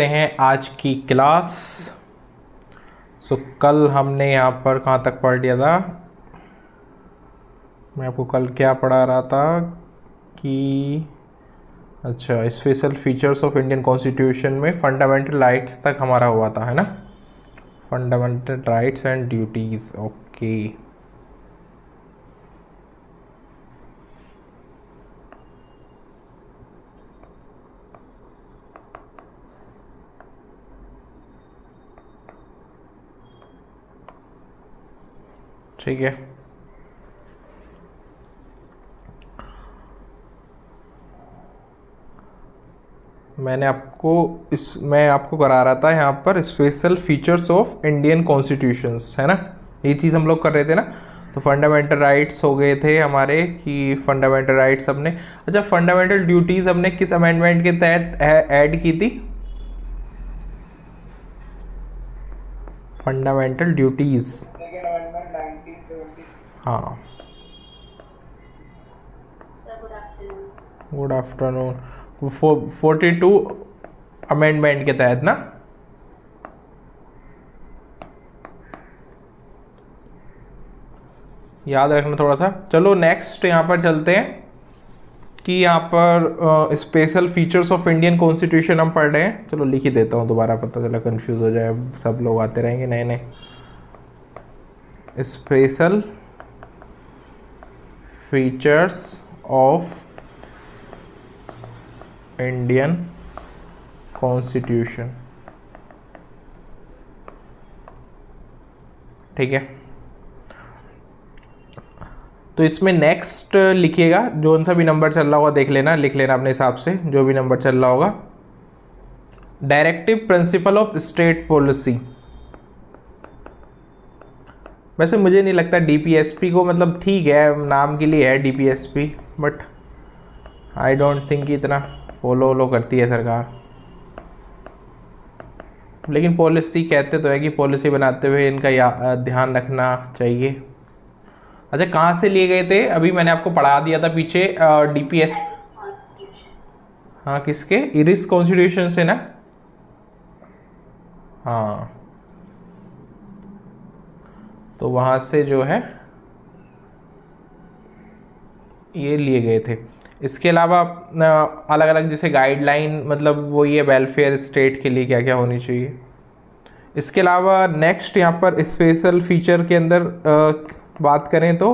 हैं आज की क्लास। कल हमने यहाँ पर कहाँ तक पढ़ लिया था। मैं आपको कल क्या पढ़ा रहा था कि अच्छा, special features of Indian constitution में फंडामेंटल राइट्स तक हमारा हुआ था, है ना। Fundamental rights and duties, okay. ठीक है, मैं आपको करा रहा था यहाँ पर special features of Indian constitutions, है ना। ये चीज़ हम लोग कर रहे थे ना। तो फंडामेंटल राइट्स हो गए थे हमारे कि फंडामेंटल राइट्स हमने, अच्छा फंडामेंटल ड्यूटीज़ हमने किस अमेंडमेंट के तहत ऐड की थी। Fundamental duties, second amendment 1976। हाँ। Good afternoon. 42 अमेंडमेंट के तहत ना। याद रखना थोड़ा सा। चलो नेक्स्ट यहाँ पर चलते हैं कि यहाँ पर special features of Indian constitution हम पढ़ रहे हैं। चलो लिख ही देता हूँ, दोबारा पता चला कंफ्यूज हो जाए, सब लोग आते रहेंगे नए नए। Special features of Indian constitution, ठीक है। तो इसमें नेक्स्ट लिखिएगा, जो सा भी नंबर चल रहा होगा देख लेना, लिख लेना अपने हिसाब से जो भी नंबर चल रहा होगा। Directive principle of state policy. वैसे मुझे नहीं लगता डीपीएसपी को, मतलब ठीक है नाम के लिए है DPSP, but I don't think इतना फॉलो करती है सरकार। लेकिन पॉलिसी कहते तो है कि पॉलिसी बनाते हुए इनका ध्यान रखना चाहिए। अच्छा, कहाँ से लिए गए थे? अभी मैंने आपको पढ़ा दिया था पीछे, डीपीएस, हाँ किसके, इरिस कॉन्स्टिट्यूशन से ना। हाँ, तो वहाँ से जो है ये लिए गए थे। इसके अलावा अलग अलग जैसे गाइडलाइन, मतलब वो ये वेलफेयर स्टेट के लिए क्या क्या होनी चाहिए। इसके अलावा नेक्स्ट यहाँ पर स्पेशल फीचर के अंदर बात करें तो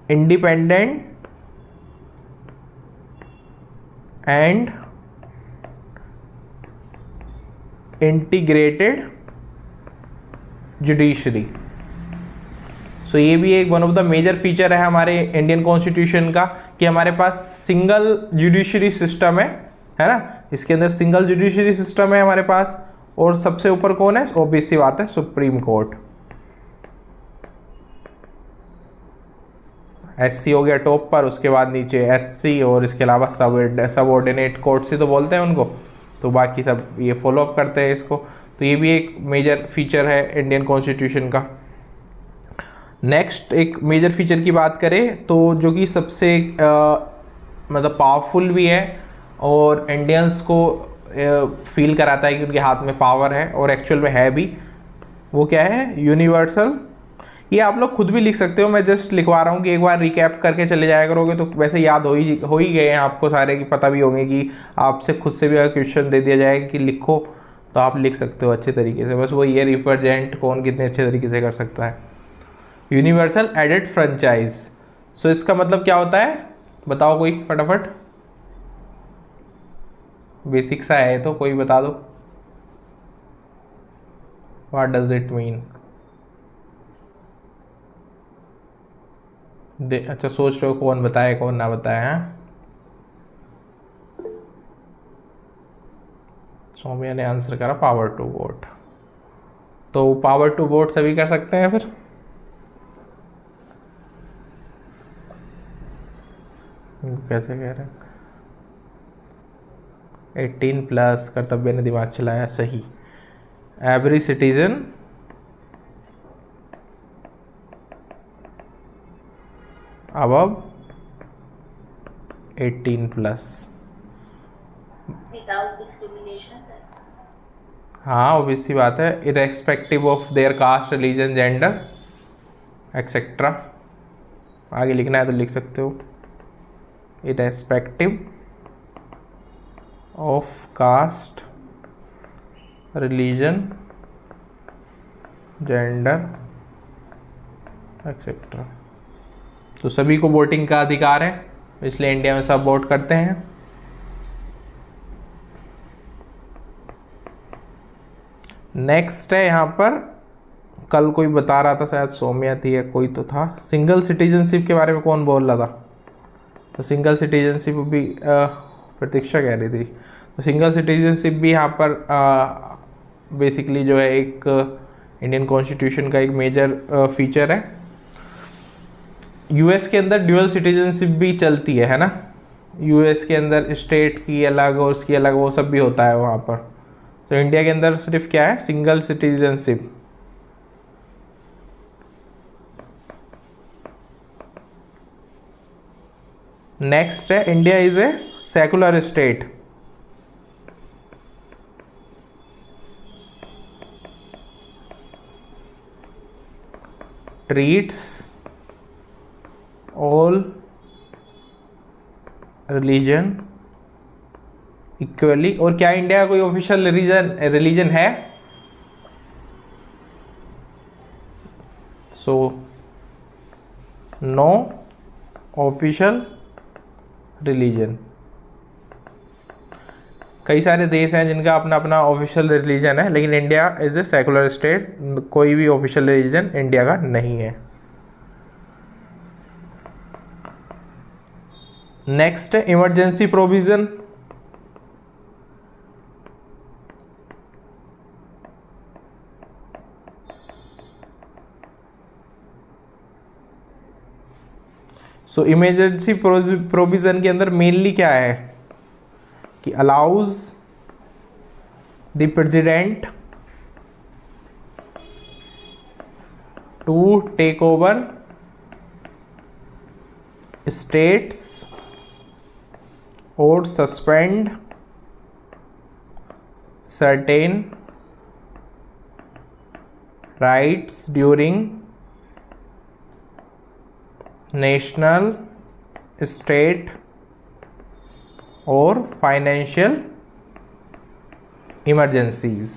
independent and integrated judiciary. So ये भी एक one of the major feature है हमारे इंडियन कॉन्स्टिट्यूशन का कि हमारे पास सिंगल जुडिशरी सिस्टम है ना। इसके अंदर सिंगल जुडिशरी सिस्टम है हमारे पास, और सबसे ऊपर कौन है? ऑब्वियस सी बात है, सुप्रीम कोर्ट। एससी हो गया टॉप पर, उसके बाद नीचे एससी, और इसके अलावा सबऑर्डिनेट कोर्ट से तो बोलते हैं उनको, तो बाकी सब ये फॉलो अप करते हैं इसको। तो ये भी एक मेजर फीचर है इंडियन कॉन्स्टिट्यूशन का। नेक्स्ट एक मेजर फीचर की बात करें तो जो कि सबसे मतलब पावरफुल भी है और इंडियंस को फील कराता है कि उनके हाथ में पावर है, और एक्चुअल में है भी, वो क्या है? यूनिवर्सल। ये आप लोग खुद भी लिख सकते हो, मैं जस्ट लिखवा रहा हूँ कि एक बार रिकैप करके चले जाया करोगे तो वैसे याद हो ही गए हैं आपको सारे, की पता भी होंगे कि आपसे खुद से भी अगर क्वेश्चन दे दिया जाए कि लिखो तो आप लिख सकते हो अच्छे तरीके से। बस वो ये रिप्रेजेंट कौन कितने अच्छे तरीके से कर सकता है। यूनिवर्सल एडेड फ्रेंचाइज। सो इसका मतलब क्या होता है बताओ कोई फटाफट, बेसिक सा है तो कोई बता दो। What does it mean? अच्छा सोच रहे हो कौन बताए कौन ना बताए हैं। सौम्या ने आंसर करा पावर टू वोट। तो पावर टू वोट सभी कर सकते हैं फिर? कैसे कह रहे हैं? 18+ कर्तव्य ने दिमाग चलाया, सही। Every citizen above 18+ without discrimination sir. हाँ obvious सी बात है, irrespective of their caste, religion, gender etcetera. आगे लिखना है तो लिख सकते हो, irrespective of caste, religion, gender etcetera. तो सभी को वोटिंग का अधिकार है, इसलिए इंडिया में सब वोट करते हैं। नेक्स्ट है यहाँ पर, कल कोई बता रहा था, शायद सौम्या थी या कोई तो था, सिंगल सिटीजनशिप के बारे में कौन बोल रहा था? तो सिंगल सिटीजनशिप भी प्रतीक्षा कह रही थी। तो सिंगल सिटीजनशिप भी यहाँ पर बेसिकली जो है एक इंडियन कॉन्स्टिट्यूशन का एक मेजर फीचर है। यूएस के अंदर ड्यूअल सिटीजनशिप भी चलती है ना, यूएस के अंदर स्टेट की अलग और उसकी अलग वो सब भी होता है वहाँ पर। तो इंडिया के अंदर सिर्फ क्या है, सिंगल सिटीजनशिप। नेक्स्ट है, India is a secular state. Treats all religion equally. और क्या इंडिया का कोई ऑफिशियल रिलीजन है? So no official religion. कई सारे देश हैं जिनका अपना अपना ऑफिशियल रिलीजन है, लेकिन India is a secular state, कोई भी ऑफिशियल रिलीजन इंडिया का नहीं है। नेक्स्ट है emergency provision. So emergency provision के अंदर मेनली क्या है कि allows the president to take over states और suspend certain rights during national, state और फाइनेंशियल इमरजेंसीज।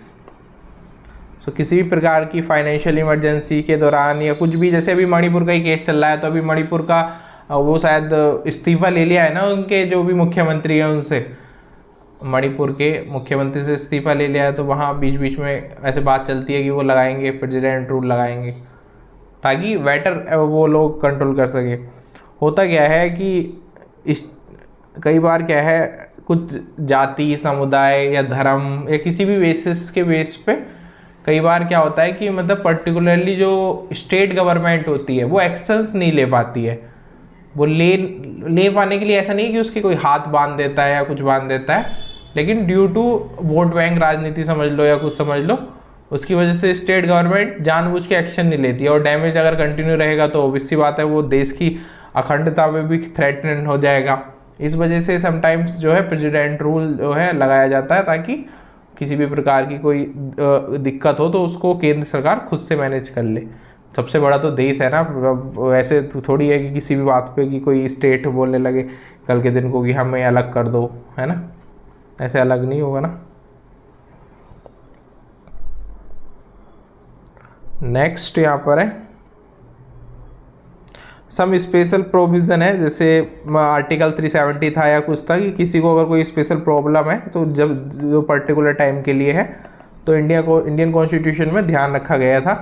सो किसी भी प्रकार की फाइनेंशियल इमरजेंसी के दौरान या कुछ भी, जैसे अभी मणिपुर का ही केस चल रहा है, तो अभी मणिपुर का वो शायद इस्तीफा ले लिया है ना, उनके जो भी मुख्यमंत्री हैं उनसे, मणिपुर के मुख्यमंत्री से इस्तीफा ले लिया है। तो वहाँ बीच बीच में ऐसे बात चलती है कि वो लगाएंगे, प्रेसिडेंट रूल लगाएंगे, ताकि बेटर वो लोग कंट्रोल कर सके। होता क्या है कि इस कई बार क्या है, कुछ जाति, समुदाय या धर्म या किसी भी बेसिस के बेस पे कई बार क्या होता है कि मतलब पर्टिकुलरली जो स्टेट गवर्नमेंट होती है वो एक्शंस नहीं ले पाती है। वो ले पाने के लिए ऐसा नहीं है कि उसके कोई हाथ बांध देता है या कुछ बांध देता है, लेकिन ड्यू टू वोट बैंक राजनीति समझ लो या कुछ समझ लो, उसकी वजह से स्टेट गवर्नमेंट जानबूझ के एक्शन नहीं लेती है। और डैमेज अगर कंटिन्यू रहेगा तो ऑब्वियस सी बात है वो देश की अखंडता में भी थ्रेटन हो जाएगा। इस वजह से समटाइम्स जो है प्रेसिडेंट रूल जो है लगाया जाता है, ताकि किसी भी प्रकार की कोई दिक्कत हो तो उसको केंद्र सरकार खुद से मैनेज कर ले। सबसे बड़ा तो देश है ना, वैसे तो थोड़ी है कि किसी भी बात पे कि कोई स्टेट बोलने लगे कल के दिन को कि हमें अलग कर दो, है ना, ऐसे अलग नहीं होगा ना। नेक्स्ट यहाँ पर है सम स्पेशल प्रोविज़न है, जैसे आर्टिकल 370 था या कुछ था कि किसी को अगर कोई स्पेशल प्रॉब्लम है तो जब जो पर्टिकुलर टाइम के लिए है, तो इंडियन कॉन्स्टिट्यूशन में ध्यान रखा गया था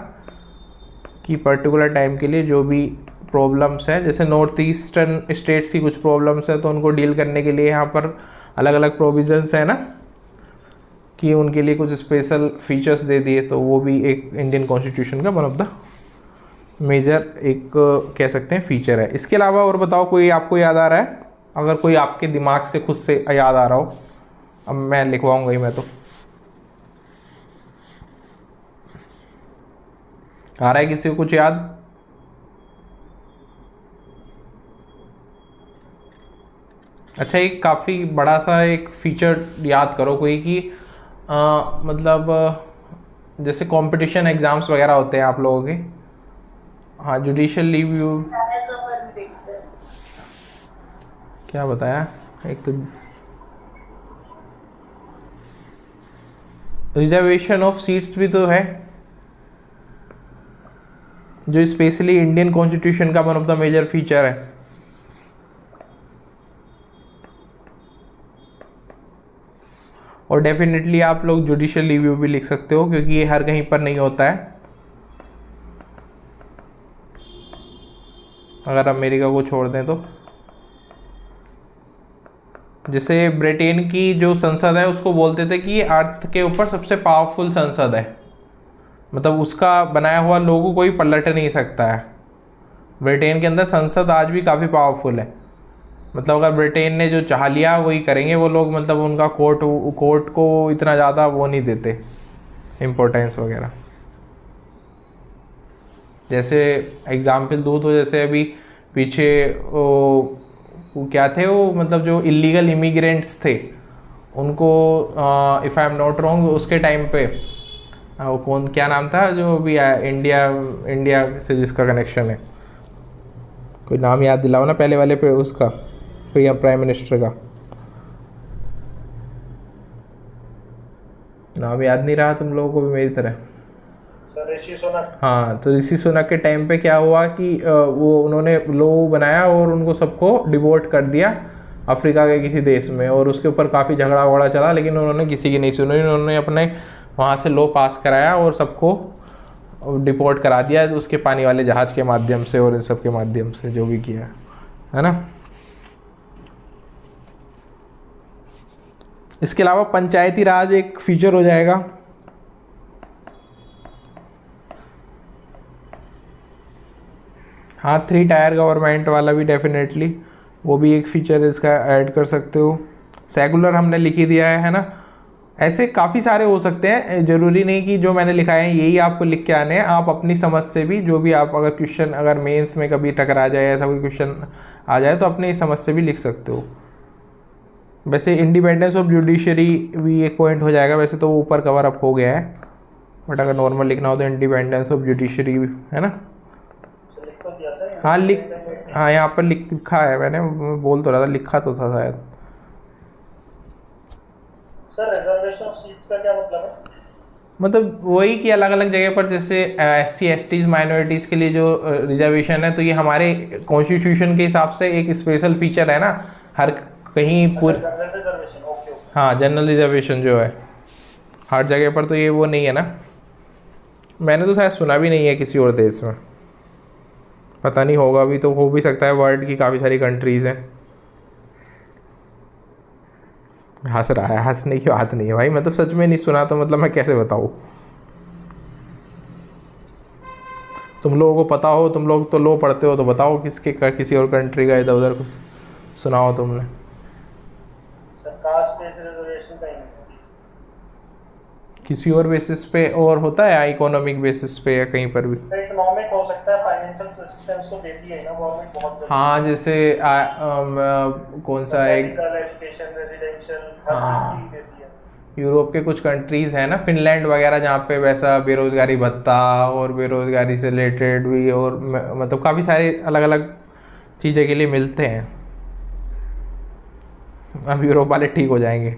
कि पर्टिकुलर टाइम के लिए जो भी प्रॉब्लम्स हैं, जैसे नॉर्थ ईस्टर्न स्टेट्स की कुछ प्रॉब्लम्स हैं तो उनको डील करने के लिए यहाँ पर अलग अलग प्रोविजंस है ना, कि उनके लिए कुछ स्पेशल फीचर्स दे दिए। तो वो भी एक इंडियन कॉन्स्टिट्यूशन का वन ऑफ द मेजर एक कह सकते हैं फीचर है। इसके अलावा और बताओ कोई आपको याद आ रहा है? अगर कोई आपके दिमाग से खुद से याद आ रहा हो, अब मैं लिखवाऊंगा ही, मैं तो आ रहा है किसी को कुछ याद? अच्छा, एक काफ़ी बड़ा सा एक फीचर याद करो कोई कि मतलब जैसे कंपटीशन एग्ज़ाम्स वगैरह होते हैं आप लोगों के। हाँ, जुडिशियल रिव्यू क्या बताया, एक तो रिजर्वेशन ऑफ सीट्स भी तो है, जो स्पेशली इंडियन कॉन्स्टिट्यूशन का one of the major feature है। और डेफिनेटली आप लोग जुडिशियल रिव्यू भी लिख सकते हो, क्योंकि ये हर कहीं पर नहीं होता है। अगर अमेरिका को छोड़ दें तो जैसे ब्रिटेन की जो संसद है उसको बोलते थे कि ये अर्थ के ऊपर सबसे पावरफुल संसद है, मतलब उसका बनाया हुआ लोगो कोई पलट नहीं सकता है। ब्रिटेन के अंदर संसद आज भी काफ़ी पावरफुल है, मतलब अगर ब्रिटेन ने जो चाह लिया वही करेंगे वो लोग, मतलब उनका कोर्ट को इतना ज़्यादा वो नहीं देते इम्पोर्टेंस वगैरह। जैसे एग्जाम्पल दूँ तो जैसे अभी पीछे वो क्या थे, वो मतलब जो इलीगल इमिग्रेंट्स थे उनको, if I am not wrong, उसके टाइम पे वो कौन, क्या नाम था जो अभी इंडिया से जिसका कनेक्शन है, कोई नाम याद दिलाओ ना पहले वाले पे उसका, प्राइम मिनिस्टर का नाम याद नहीं रहा तुम लोगों को भी मेरी तरह। ऋषि सुनक। हाँ, तो ऋषि सुनक के टाइम पे क्या हुआ कि वो उन्होंने लॉ बनाया और उनको सबको डिवोर्ट कर दिया अफ्रीका के किसी देश में, और उसके ऊपर काफ़ी झगड़ा वगड़ा चला, लेकिन उन्होंने किसी की नहीं सुनी। उन्होंने अपने वहाँ से लॉ पास कराया और सबको डिपोर्ट करा दिया, उसके पानी वाले जहाज के माध्यम से और इन सब के माध्यम से जो भी किया है ना। इसके अलावा पंचायती राज एक फीचर हो जाएगा। हाँ, 3 टायर गवर्नमेंट वाला भी डेफिनेटली वो भी एक फीचर इसका ऐड कर सकते हो। सेकुलर हमने लिख ही दिया है ना। ऐसे काफ़ी सारे हो सकते हैं, ज़रूरी नहीं कि जो मैंने लिखा है यही आपको लिख के आने हैं। आप अपनी समझ से भी जो भी आप अगर क्वेश्चन अगर मेंस में कभी टकरा जाए, ऐसा कोई क्वेश्चन आ जाए तो अपनी समझ से भी लिख सकते हो। वैसे इंडिपेंडेंस ऑफ जुडिशरी भी एक पॉइंट हो जाएगा, वैसे तो वो ऊपर कवर अप हो गया है, बट अगर नॉर्मल लिखना हो तो इंडिपेंडेंस ऑफ जुडिशरी है ना। हाँ हाँ, यहाँ पर लिखा है, मैंने बोल तो रहा था, लिखा तो था शायद। सर रिजर्वेशन ऑफ सीट्स का क्या मतलब है? मतलब वही कि अलग अलग जगह पर जैसे SC STs माइनॉरिटीज़ के लिए जो रिजर्वेशन है, तो ये हमारे कॉन्स्टिट्यूशन के हिसाब से एक स्पेशल फीचर है ना, हर कहीं पूरे। General reservation, okay. हाँ, जनरल रिजर्वेशन जो है हर जगह पर, तो ये वो नहीं है ना। मैंने तो शायद सुना भी नहीं है किसी और देश में, पता नहीं होगा भी तो हो भी सकता है, वर्ल्ड की काफ़ी सारी कंट्रीज़ हैं। हंस रहा है, हंसने की बात नहीं है भाई, मतलब सच में नहीं सुना तो मतलब मैं कैसे बताऊँ। तुम लोगों को पता हो, तुम लोग तो लो पढ़ते हो, तो बताओ किसी और कंट्री का इधर उधर कुछ सुनाओ तुमने। कास्ट बेस्ड रिजर्वेशन का ही नहीं है। किसी और बेसिस पे और होता है, इकोनॉमिक बेसिस पे या कहीं पर भी। इकोनॉमिक हो सकता है, फाइनेंशियल असिस्टेंस तो देती है ना गवर्नमेंट बहुत जल्दी। हाँ, जैसे कौन सा एक एजुकेशन, रेजिडेंशियल, हर चीज की देती है। यूरोप के कुछ कंट्रीज़ हैं ना, फिनलैंड वगैरह, जहाँ पे वैसा बेरोज़गारी भत्ता और बेरोज़गारी से रिलेटेड भी, और मतलब काफ़ी सारे अलग अलग चीज़ें के लिए मिलते हैं। अब यूरोप वाले ठीक हो जाएंगे,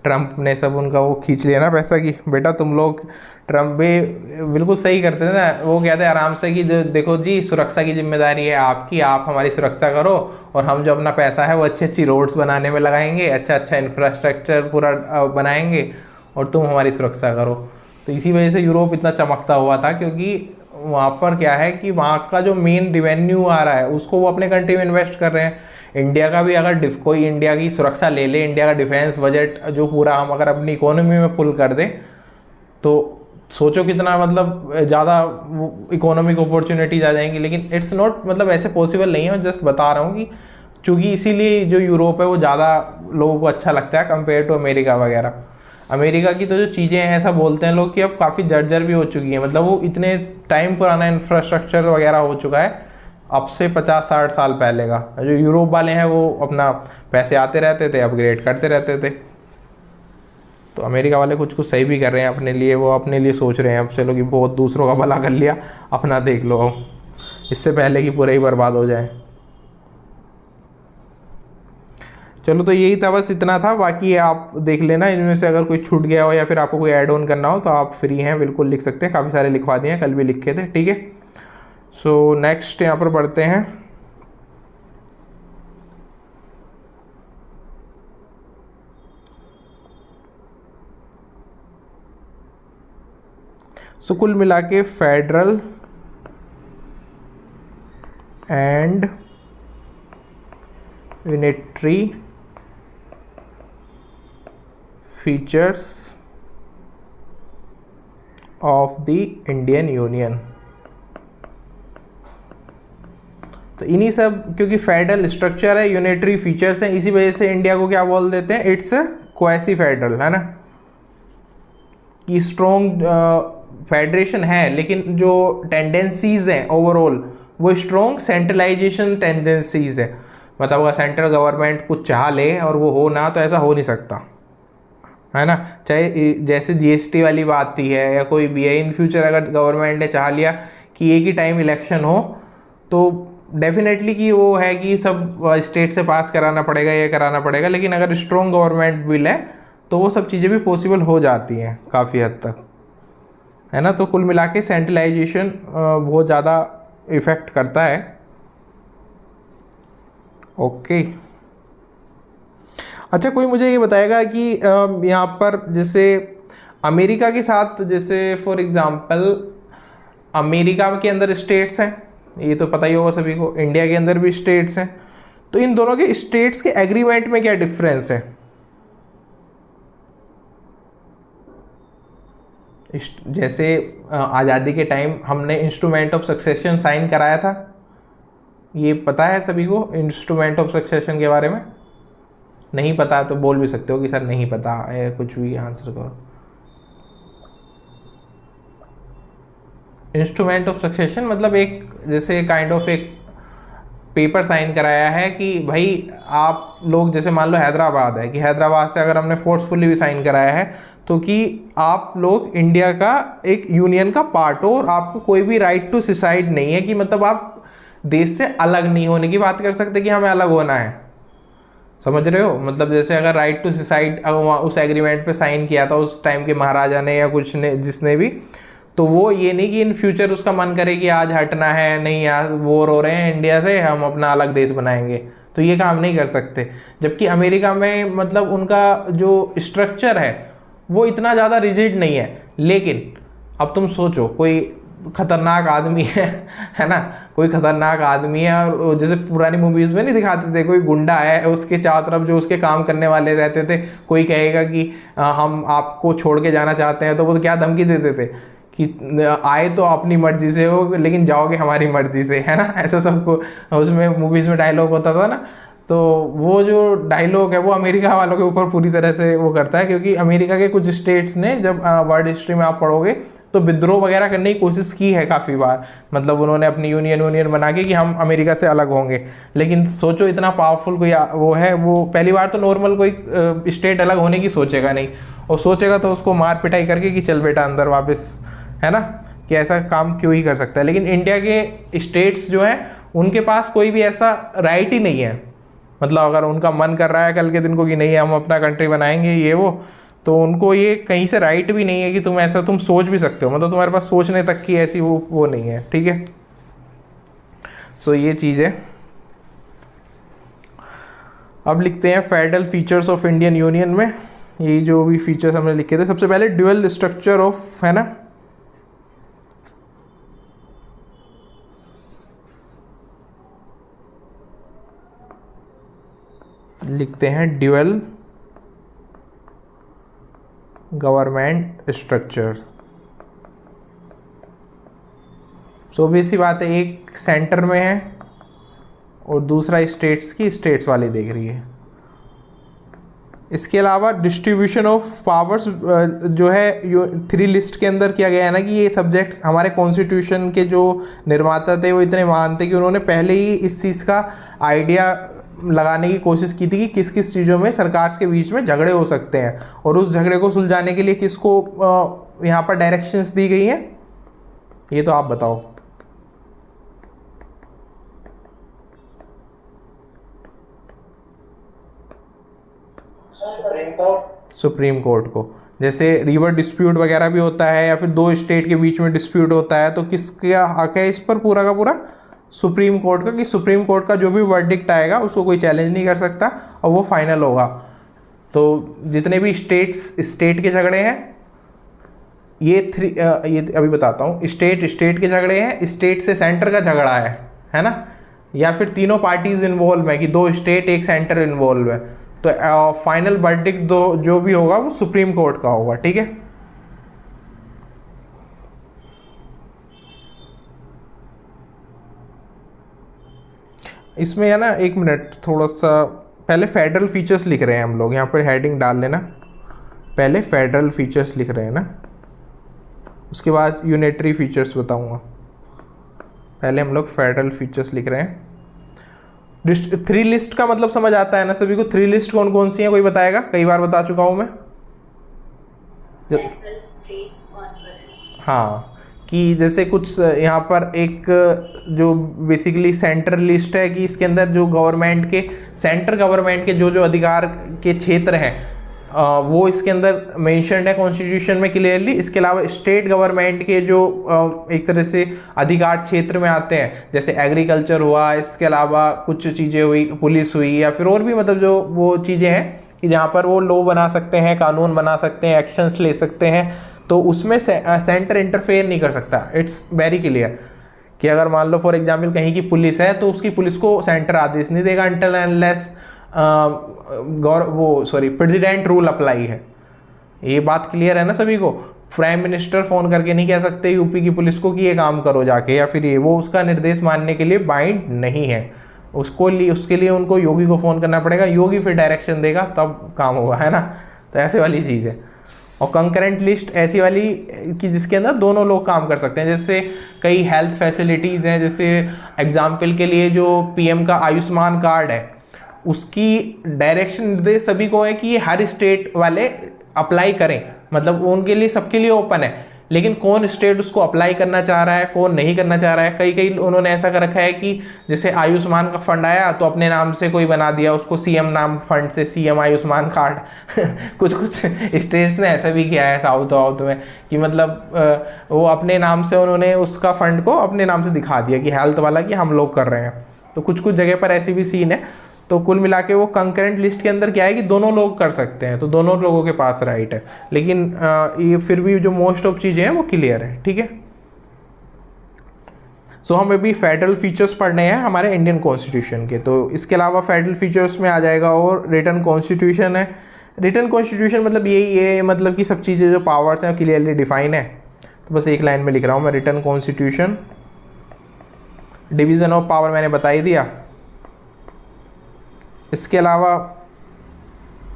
ट्रम्प ने सब उनका वो खींच लिया ना पैसा की, बेटा तुम लोग। ट्रम्प भी बिल्कुल सही करते थे ना, वो कहते हैं आराम से कि जो देखो जी, सुरक्षा की जिम्मेदारी है आपकी, आप हमारी सुरक्षा करो, और हम जो अपना पैसा है वो अच्छी अच्छी रोड्स बनाने में लगाएंगे, अच्छा अच्छा इंफ्रास्ट्रक्चर पूरा बनाएंगे, और तुम हमारी सुरक्षा करो। तो इसी वजह से यूरोप इतना चमकता हुआ था, क्योंकि वहाँ पर क्या है कि वहाँ का जो मेन रिवेन्यू आ रहा है उसको वो अपने कंट्री में इन्वेस्ट कर रहे हैं। इंडिया का भी अगर कोई इंडिया की सुरक्षा ले ले, इंडिया का डिफेंस बजट जो पूरा हम अगर अपनी इकोनॉमी में पुल कर दें, तो सोचो कितना मतलब ज़्यादा इकोनॉमिक अपॉर्चुनिटीज आ जाएंगी। लेकिन इट्स नॉट, मतलब ऐसे पॉसिबल नहीं है। मैं जस्ट बता रहा हूँ कि चूँकि इसीलिए जो यूरोप है वो ज़्यादा लोगों को अच्छा लगता है कंपेयर टू अमेरिका वगैरह। अमेरिका की तो जो चीज़ें हैं, ऐसा बोलते हैं लोग कि अब काफ़ी जर्जर भी हो चुकी हैं, मतलब वो इतने टाइम पुराना इंफ्रास्ट्रक्चर वगैरह हो चुका है अब से 50-60 साल पहले का। जो यूरोप वाले हैं वो अपना पैसे आते रहते थे, अपग्रेड करते रहते थे। तो अमेरिका वाले कुछ कुछ सही भी कर रहे हैं अपने लिए, वो अपने लिए सोच रहे हैं अब चलो कि बहुत दूसरों का भला कर लिया, अपना देख लो इससे पहले कि पूरा ही बर्बाद हो जाए। चलो तो यही था, बस इतना था। बाकी आप देख लेना इनमें से अगर कोई छूट गया हो या फिर आपको कोई ऐड ऑन करना हो तो आप फ्री हैं, बिल्कुल लिख सकते हैं। काफ़ी सारे लिखवा दिए हैं, कल भी लिखे थे, ठीक है। सो नेक्स्ट यहाँ पर पढ़ते हैं। सो कुल मिला के federal and unitary features of the Indian union. तो इन्हीं सब, क्योंकि फेडरल स्ट्रक्चर है, यूनिटरी फीचर्स हैं, इसी वजह से इंडिया को क्या बोल देते हैं, इट्स क्वासी फेडरल, है ना, कि स्ट्रॉन्ग फेडरेशन है लेकिन जो टेंडेंसीज हैं ओवरऑल वो स्ट्रॉन्ग सेंट्रलाइजेशन टेंडेंसीज है। मतलब अगर सेंट्रल गवर्नमेंट कुछ चाह ले और वो हो ना, तो ऐसा हो नहीं सकता, है ना। चाहे जैसे जीएसटी वाली बात थी है या कोई भी है, इन फ्यूचर अगर गवर्नमेंट ने चाह लिया कि एक ही टाइम इलेक्शन हो तो डेफिनेटली कि वो है कि सब स्टेट से पास कराना पड़ेगा, ये कराना पड़ेगा। लेकिन अगर स्ट्रॉन्ग गवर्नमेंट विल है तो वो सब चीज़ें भी पॉसिबल हो जाती हैं काफ़ी हद तक, है ना। तो कुल मिला के सेंट्रलाइजेशन बहुत ज़्यादा इफ़ेक्ट करता है। ओके, अच्छा कोई मुझे ये बताएगा कि यहाँ पर जैसे अमेरिका के साथ, जैसे फॉर एग्ज़ाम्पल अमेरिका के अंदर स्टेट्स हैं, ये तो पता ही होगा सभी को, इंडिया के अंदर भी स्टेट्स हैं, तो इन दोनों के स्टेट्स के एग्रीमेंट में क्या डिफरेंस है? जैसे आज़ादी के टाइम हमने इंस्ट्रूमेंट ऑफ सक्सेशन साइन कराया था, ये पता है सभी को इंस्ट्रूमेंट ऑफ सक्सेशन के बारे में? नहीं पता तो बोल भी सकते हो कि सर नहीं पता, या कुछ भी आंसर करो। इंस्ट्रूमेंट ऑफ सक्सेशन मतलब एक जैसे काइंड ऑफ एक पेपर साइन कराया है कि भाई आप लोग, जैसे मान लो हैदराबाद है, कि हैदराबाद से अगर हमने फोर्सफुली भी साइन कराया है तो कि आप लोग इंडिया का एक यूनियन का पार्ट हो और आपको कोई भी राइट टू सुसाइड नहीं है, कि मतलब आप देश से अलग नहीं होने की बात कर सकते कि हमें अलग होना है, समझ रहे हो। मतलब जैसे अगर राइट टू सुसाइड उस एग्रीमेंट पे साइन किया था उस टाइम के महाराजा ने या कुछ ने, जिसने भी, तो वो ये नहीं कि इन फ्यूचर उसका मन करे कि आज हटना है, नहीं यार वॉर हो रहे हैं इंडिया से, हम अपना अलग देश बनाएंगे, तो ये काम नहीं कर सकते। जबकि अमेरिका में मतलब उनका जो स्ट्रक्चर है वो इतना ज़्यादा रिजिड नहीं है। लेकिन अब तुम सोचो कोई खतरनाक आदमी है ना, कोई खतरनाक आदमी है और जैसे पुरानी मूवीज़ में नहीं दिखाते थे, कोई गुंडा है, उसके चारों तरफ जो उसके काम करने वाले रहते थे, कोई कहेगा कि हम आपको छोड़ के जाना चाहते हैं, तो वो तो क्या धमकी देते थे कि आए तो अपनी मर्जी से हो लेकिन जाओगे हमारी मर्जी से, है ना। ऐसा सबको उसमें मूवीज़ में डायलॉग होता था ना, तो वो जो डायलॉग है वो अमेरिका वालों के ऊपर पूरी तरह से वो करता है, क्योंकि अमेरिका के कुछ स्टेट्स ने, जब वर्ल्ड हिस्ट्री में आप पढ़ोगे तो विद्रोह वगैरह करने की कोशिश की है काफ़ी बार। मतलब उन्होंने अपनी यूनियन बना के कि हम अमेरिका से अलग होंगे, लेकिन सोचो इतना पावरफुल कोई वो है, वो पहली बार तो नॉर्मल कोई स्टेट अलग होने की सोचेगा नहीं, और सोचेगा तो उसको मार पिटाई करके कि चल बेटा अंदर वापस, है ना, कि ऐसा काम क्यों ही कर सकता है। लेकिन इंडिया के स्टेट्स जो हैं उनके पास कोई भी ऐसा राइट ही नहीं है। मतलब अगर उनका मन कर रहा है कल के दिन को कि नहीं हम अपना कंट्री बनाएंगे ये वो, तो उनको ये कहीं से राइट भी नहीं है कि तुम ऐसा तुम सोच भी सकते हो। मतलब तुम्हारे पास सोचने तक की ऐसी वो नहीं है, ठीक है। सो ये चीज़ है। अब लिखते हैं federal features of Indian union में। ये जो भी फीचर्स हमने लिखे थे, सबसे पहले ड्यूअल स्ट्रक्चर ऑफ, है ना, लिखते हैं ड्यूअल गवर्नमेंट स्ट्रक्चर। सो बेसी बात है, एक सेंटर में है और दूसरा स्टेट्स की स्टेट्स वाली देख रही है। इसके अलावा डिस्ट्रीब्यूशन ऑफ पावर्स जो है 3 लिस्ट के अंदर किया गया है ना, कि ये सब्जेक्ट्स हमारे कॉन्स्टिट्यूशन के जो निर्माता थे वो इतने महान थे कि उन्होंने पहले ही इस चीज़ का आइडिया लगाने की कोशिश की थी कि किस किस चीज़ों में सरकार के बीच में झगड़े हो सकते हैं, और उस झगड़े को सुलझाने के लिए किसको यहाँ पर डायरेक्शंस दी गई हैं, ये तो आप बताओ। Supreme court. सुप्रीम कोर्ट को। जैसे रिवर डिस्प्यूट वगैरह भी होता है या फिर दो स्टेट के बीच में डिस्प्यूट होता है, तो किसका हक है इस पर पूरा का पूरा? सुप्रीम कोर्ट का, कि सुप्रीम कोर्ट का जो भी वर्डिक्ट आएगा उसको कोई चैलेंज नहीं कर सकता और वो फाइनल होगा। तो जितने भी स्टेट के झगड़े हैं, ये अभी बताता हूँ। स्टेट के झगड़े हैं, स्टेट से सेंटर का झगड़ा है ना, या फिर तीनों पार्टीज इन्वॉल्व है कि दो स्टेट एक सेंटर इन्वॉल्व है, तो फाइनल वर्डिक्ट जो भी होगा वो सुप्रीम कोर्ट का होगा। ठीक है, इसमें है ना, एक मिनट, थोड़ा सा पहले फेडरल फीचर्स लिख रहे हैं हम लोग, यहाँ पर हेडिंग डाल लेना। पहले फेडरल फीचर्स लिख रहे हैं ना, उसके बाद यूनिटरी फीचर्स बताऊंगा। पहले हम लोग फेडरल फीचर्स लिख रहे हैं। थ्री लिस्ट का मतलब समझ आता है ना सभी को? थ्री लिस्ट कौन कौन सी है, कोई बताएगा? कई बार बता चुका हूँ मैं। Central, state, concurrent. हाँ, कि जैसे कुछ यहाँ पर एक जो बेसिकली सेंट्रल लिस्ट है कि इसके अंदर जो गवर्नमेंट के, सेंट्रल गवर्नमेंट के जो अधिकार के क्षेत्र हैं वो इसके अंदर मेंशन्ड है कॉन्स्टिट्यूशन में क्लियरली। इसके अलावा स्टेट गवर्नमेंट के जो एक तरह से अधिकार क्षेत्र में आते हैं, जैसे एग्रीकल्चर हुआ, इसके अलावा कुछ चीज़ें हुई, पुलिस हुई, या फिर और भी मतलब जो वो चीज़ें हैं कि जहाँ पर वो लॉ बना सकते हैं, कानून बना सकते हैं, एक्शंस ले सकते हैं, तो उसमें सेंटर इंटरफेयर नहीं कर सकता। इट्स वेरी क्लियर कि अगर मान लो फॉर एग्जांपल कहीं की पुलिस है, तो उसकी पुलिस को सेंटर आदेश नहीं देगा until unless president rule apply है। ये बात क्लियर है ना सभी को? प्राइम मिनिस्टर फ़ोन करके नहीं कह सकते यूपी की पुलिस को कि ये काम करो जाके, या फिर ये वो उसका निर्देश मानने के लिए बाइंड नहीं है। उसके लिए उनको योगी को फ़ोन करना पड़ेगा, योगी फिर डायरेक्शन देगा तब काम होगा, है ना? तो ऐसे वाली चीज़ है। और कंकरेंट लिस्ट ऐसी वाली कि जिसके अंदर दोनों लोग काम कर सकते हैं। जैसे कई हेल्थ फैसिलिटीज़ हैं, जैसे एग्जाम्पल के लिए जो पीएम का आयुष्मान कार्ड है, उसकी डायरेक्शन निर्देश सभी को है कि ये हर स्टेट वाले अप्लाई करें, मतलब उनके लिए, सबके लिए ओपन है। लेकिन कौन स्टेट उसको अप्लाई करना चाह रहा है, कौन नहीं करना चाह रहा है, कई उन्होंने ऐसा कर रखा है कि जैसे आयुष्मान का फंड आया तो अपने नाम से कोई बना दिया उसको, सीएम नाम फंड से सीएम आयुष्मान कार्ड कुछ स्टेट्स ने ऐसा भी किया है साउथ में कि मतलब वो अपने नाम से उन्होंने उसका फंड को अपने नाम से दिखा दिया कि हेल्थ वाला, कि हम लोग कर रहे हैं। तो कुछ जगह पर ऐसी भी सीन है। तो कुल मिला के वो कंकरेंट लिस्ट के अंदर क्या है कि दोनों लोग कर सकते हैं, तो दोनों लोगों के पास राइट है। लेकिन ये फिर भी जो मोस्ट ऑफ चीज़ें हैं वो क्लियर है। ठीक है, सो हम अभी फेडरल फीचर्स पढ़ने हैं हमारे इंडियन कॉन्स्टिट्यूशन के। तो इसके अलावा फेडरल फीचर्स में आ जाएगा और रिटन कॉन्स्टिट्यूशन है। रिटन कॉन्स्टिट्यूशन मतलब ये मतलब कि सब चीज़ें जो पावर्स हैं क्लियरली डिफाइन है। तो बस एक लाइन में लिख रहा हूँ मैं, written constitution. Division of power मैंने बता ही दिया। इसके अलावा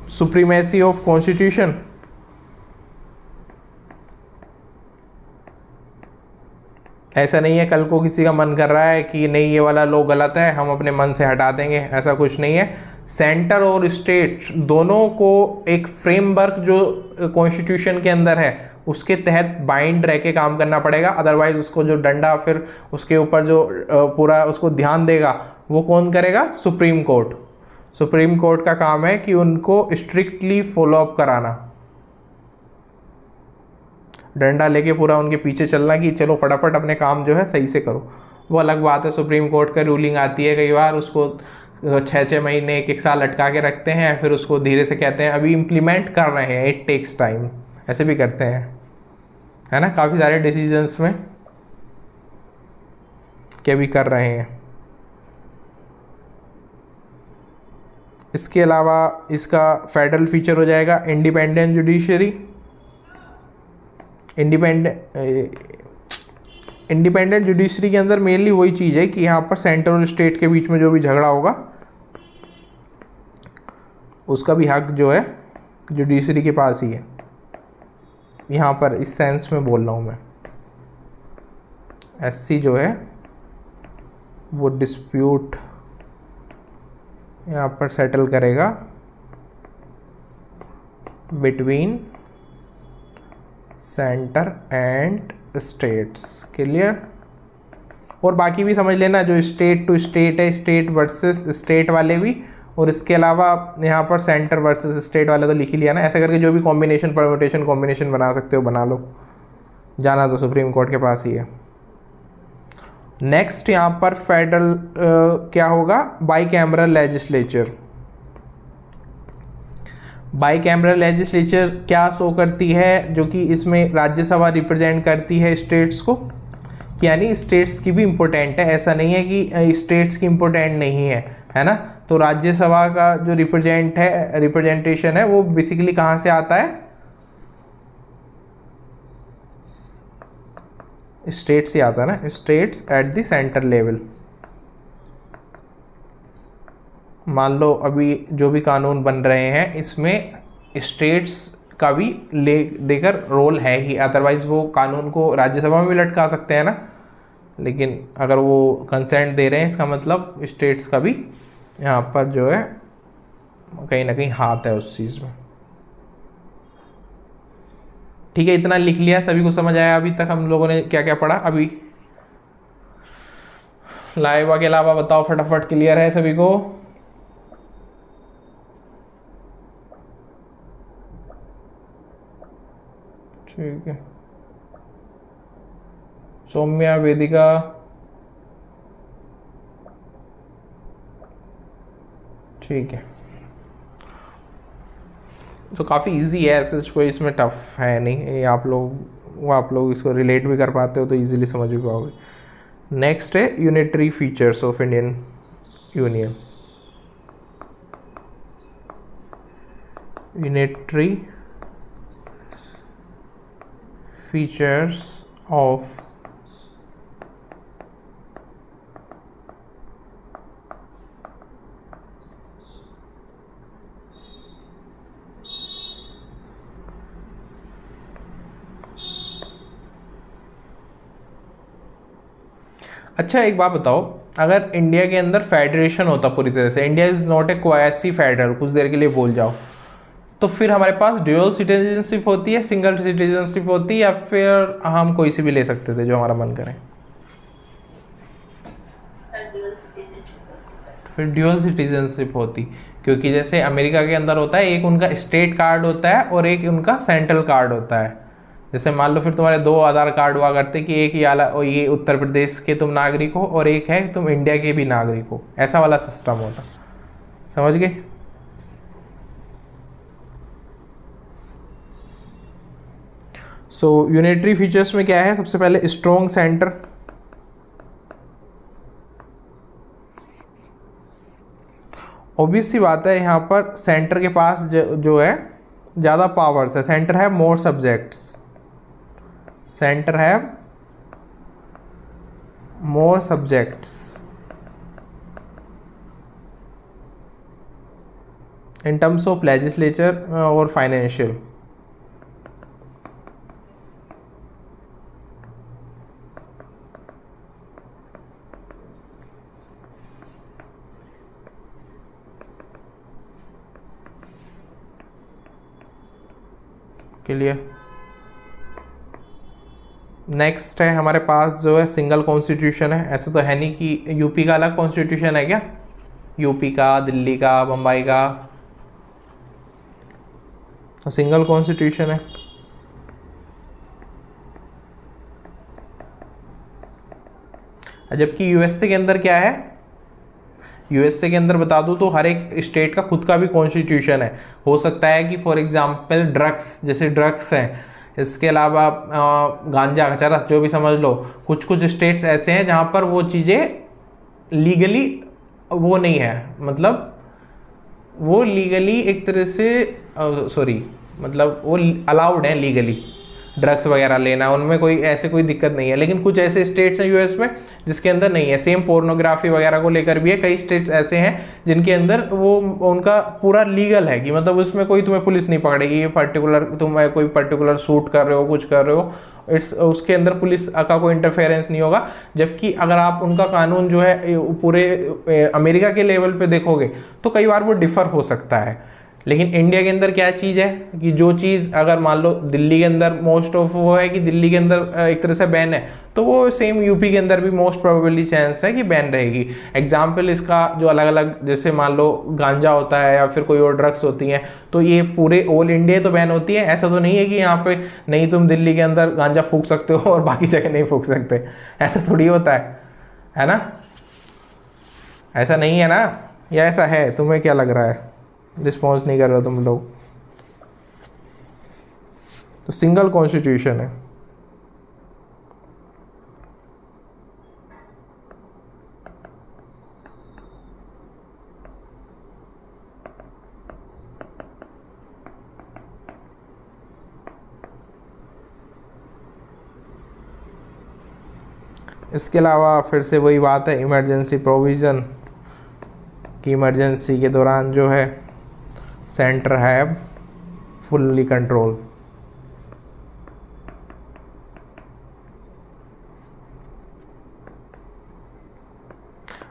सुप्रीमेसी ऑफ कॉन्स्टिट्यूशन, ऐसा नहीं है कल को किसी का मन कर रहा है कि नहीं ये वाला लॉ गलत है, हम अपने मन से हटा देंगे, ऐसा कुछ नहीं है। सेंटर और स्टेट दोनों को एक फ्रेमवर्क जो कॉन्स्टिट्यूशन के अंदर है उसके तहत बाइंड रह के काम करना पड़ेगा। अदरवाइज उसको जो डंडा फिर उसके ऊपर जो पूरा उसको ध्यान देगा वो कौन करेगा? Supreme court. सुप्रीम कोर्ट का काम है कि उनको स्ट्रिक्टली फॉलो अप कराना, डंडा लेके पूरा उनके पीछे चलना कि चलो फटाफट अपने काम जो है सही से करो। वो अलग बात है, सुप्रीम कोर्ट का रूलिंग आती है कई बार, उसको 6-6 महीने 1-1 साल अटका के रखते हैं, फिर उसको धीरे से कहते हैं अभी इम्प्लीमेंट कर रहे हैं, इट टेक्स टाइम, ऐसे भी करते हैं, है ना? काफ़ी सारे डिसीजंस में क्या भी कर रहे हैं। इसके अलावा इसका फेडरल फीचर हो जाएगा इंडिपेंडेंट जुडिशरी। इंडिपेंडेंट जुडिशरी के अंदर मेनली वही चीज़ है कि यहाँ पर सेंटर और स्टेट के बीच में जो भी झगड़ा होगा उसका भी हक जो है जुडिशरी के पास ही है। यहाँ पर इस सेंस में बोल रहा हूँ मैं। एससी जो है वो डिस्प्यूट यहाँ पर सेटल करेगा between centre and states. Clear? और बाकी भी समझ लेना, जो स्टेट टू स्टेट है, स्टेट वर्सेस स्टेट वाले भी, और इसके अलावा यहाँ पर सेंटर वर्सेस स्टेट वाले तो लिख ही लिया ना। ऐसे करके जो भी कॉम्बिनेशन परम्यूटेशन कॉम्बिनेशन बना सकते हो बना लो, जाना तो सुप्रीम कोर्ट के पास ही है। नेक्स्ट यहाँ पर फेडरल क्या होगा, by cameral legislature. By cameral legislature क्या शो करती है, जो कि इसमें राज्यसभा रिप्रेजेंट करती है स्टेट्स को, यानी स्टेट्स की भी इम्पोर्टेंट है, ऐसा नहीं है कि स्टेट्स की इम्पोर्टेंट नहीं है ना। तो राज्यसभा का जो रिप्रेजेंटेशन है वो बेसिकली कहाँ से आता है, स्टेट से आता है ना, states at the centre level. मान लो अभी जो भी कानून बन रहे हैं इसमें स्टेट्स का भी देकर रोल है ही, अदरवाइज वो कानून को राज्यसभा में भी लटका सकते हैं ना। लेकिन अगर वो कंसेंट दे रहे हैं इसका मतलब स्टेट्स का भी यहाँ पर जो है कहीं ना कहीं हाथ है उस चीज़ में। ठीक है, इतना लिख लिया, सभी को समझ आया अभी तक हम लोगों ने क्या क्या पढ़ा। अभी लाइवा के अलावा बताओ फटाफट, क्लियर है सभी को? ठीक है, सौम्या, वेदिका, ठीक है। तो काफ़ी इजी है, ऐसे कोई इसमें टफ है नहीं, ये आप लोग इसको रिलेट भी कर पाते हो तो इजीली समझ भी पाओगे। नेक्स्ट है unitary features of Indian union. Unitary features of अच्छा एक बात बताओ, अगर इंडिया के अंदर फेडरेशन होता पूरी तरह से, India is not a quasi federal, कुछ देर के लिए बोल जाओ, तो फिर हमारे पास ड्यूअल सिटीजनशिप होती है, सिंगल सिटीजनशिप होती है, या फिर हम कोई सी भी ले सकते थे जो हमारा मन करे? फिर ड्यूअल सिटीजनशिप होती, क्योंकि जैसे अमेरिका के अंदर होता है, एक उनका स्टेट कार्ड होता है और एक उनका सेंट्रल कार्ड होता है। जैसे मान लो फिर तुम्हारे 2 आधार कार्ड हुआ करते कि एक ये उत्तर प्रदेश के तुम नागरिक हो और एक है तुम इंडिया के भी नागरिक हो, ऐसा वाला सिस्टम होता। समझ गए? सो यूनिटरी फीचर्स में क्या है, सबसे पहले स्ट्रॉन्ग सेंटर, ऑब्वियस सी बात है यहाँ पर सेंटर के पास जो है ज़्यादा पावर्स है, सेंटर है मोर सब्जेक्ट्स, सेंटर है मोर subjects in terms of legislature और फाइनेंशियल। क्लियर? नेक्स्ट है हमारे पास जो है सिंगल कॉन्स्टिट्यूशन है। ऐसे तो है नहीं कि यूपी का अलग कॉन्स्टिट्यूशन है क्या, यूपी का, दिल्ली का, बम्बई का, तो सिंगल कॉन्स्टिट्यूशन है। जबकि यूएसए के अंदर क्या है, यूएसए के अंदर बता दूं तो हर एक स्टेट का खुद का भी कॉन्स्टिट्यूशन है। हो सकता है कि फॉर एग्जांपल ड्रग्स, जैसे ड्रग्स हैं, इसके अलावा गांजा चरस जो भी समझ लो, कुछ कुछ स्टेट्स ऐसे हैं जहाँ पर वो चीज़ें लीगली वो नहीं है, मतलब वो लीगली एक तरह से मतलब वो अलाउड है लीगली, ड्रग्स वगैरह लेना, उनमें कोई ऐसे कोई दिक्कत नहीं है। लेकिन कुछ ऐसे स्टेट्स हैं यूएस में जिसके अंदर नहीं है। सेम पोर्नोग्राफी वगैरह को लेकर भी है, कई स्टेट्स ऐसे हैं जिनके अंदर वो उनका पूरा लीगल है कि मतलब उसमें कोई तुम्हें पुलिस नहीं पकड़ेगी, ये पर्टिकुलर तुम कोई पर्टिकुलर शूट कर रहे हो, कुछ कर रहे हो, उसके अंदर पुलिस का कोई इंटरफेरेंस नहीं होगा। जबकि अगर आप उनका कानून जो है पूरे अमेरिका के लेवल पे देखोगे तो कई बार वो डिफ़र हो सकता है। लेकिन इंडिया के अंदर क्या चीज़ है कि जो चीज़ अगर मान लो दिल्ली के अंदर मोस्ट ऑफ वो है कि दिल्ली के अंदर एक तरह से बैन है, तो वो सेम यूपी के अंदर भी मोस्ट प्रोबेबली चांस है कि बैन रहेगी। एग्जाम्पल इसका जो अलग अलग, जैसे मान लो गांजा होता है या फिर कोई और ड्रग्स होती हैं, तो ये पूरे ऑल इंडिया तो बैन होती है। ऐसा तो नहीं है कि यहाँ पे नहीं तुम दिल्ली के अंदर गांजा फूंक सकते हो और बाकी जगह नहीं फूंक सकते, ऐसा थोड़ी होता है ना? ऐसा नहीं है ना, या ऐसा है? तुम्हें क्या लग रहा है? रिस्पॉन्स नहीं कर रहे हो तुम लोग। तो सिंगल कॉन्स्टिट्यूशन है। इसके अलावा फिर से वही बात है, इमरजेंसी प्रोविज़न कि इमरजेंसी के दौरान जो है सेंटर हैव फुल्ली कंट्रोल।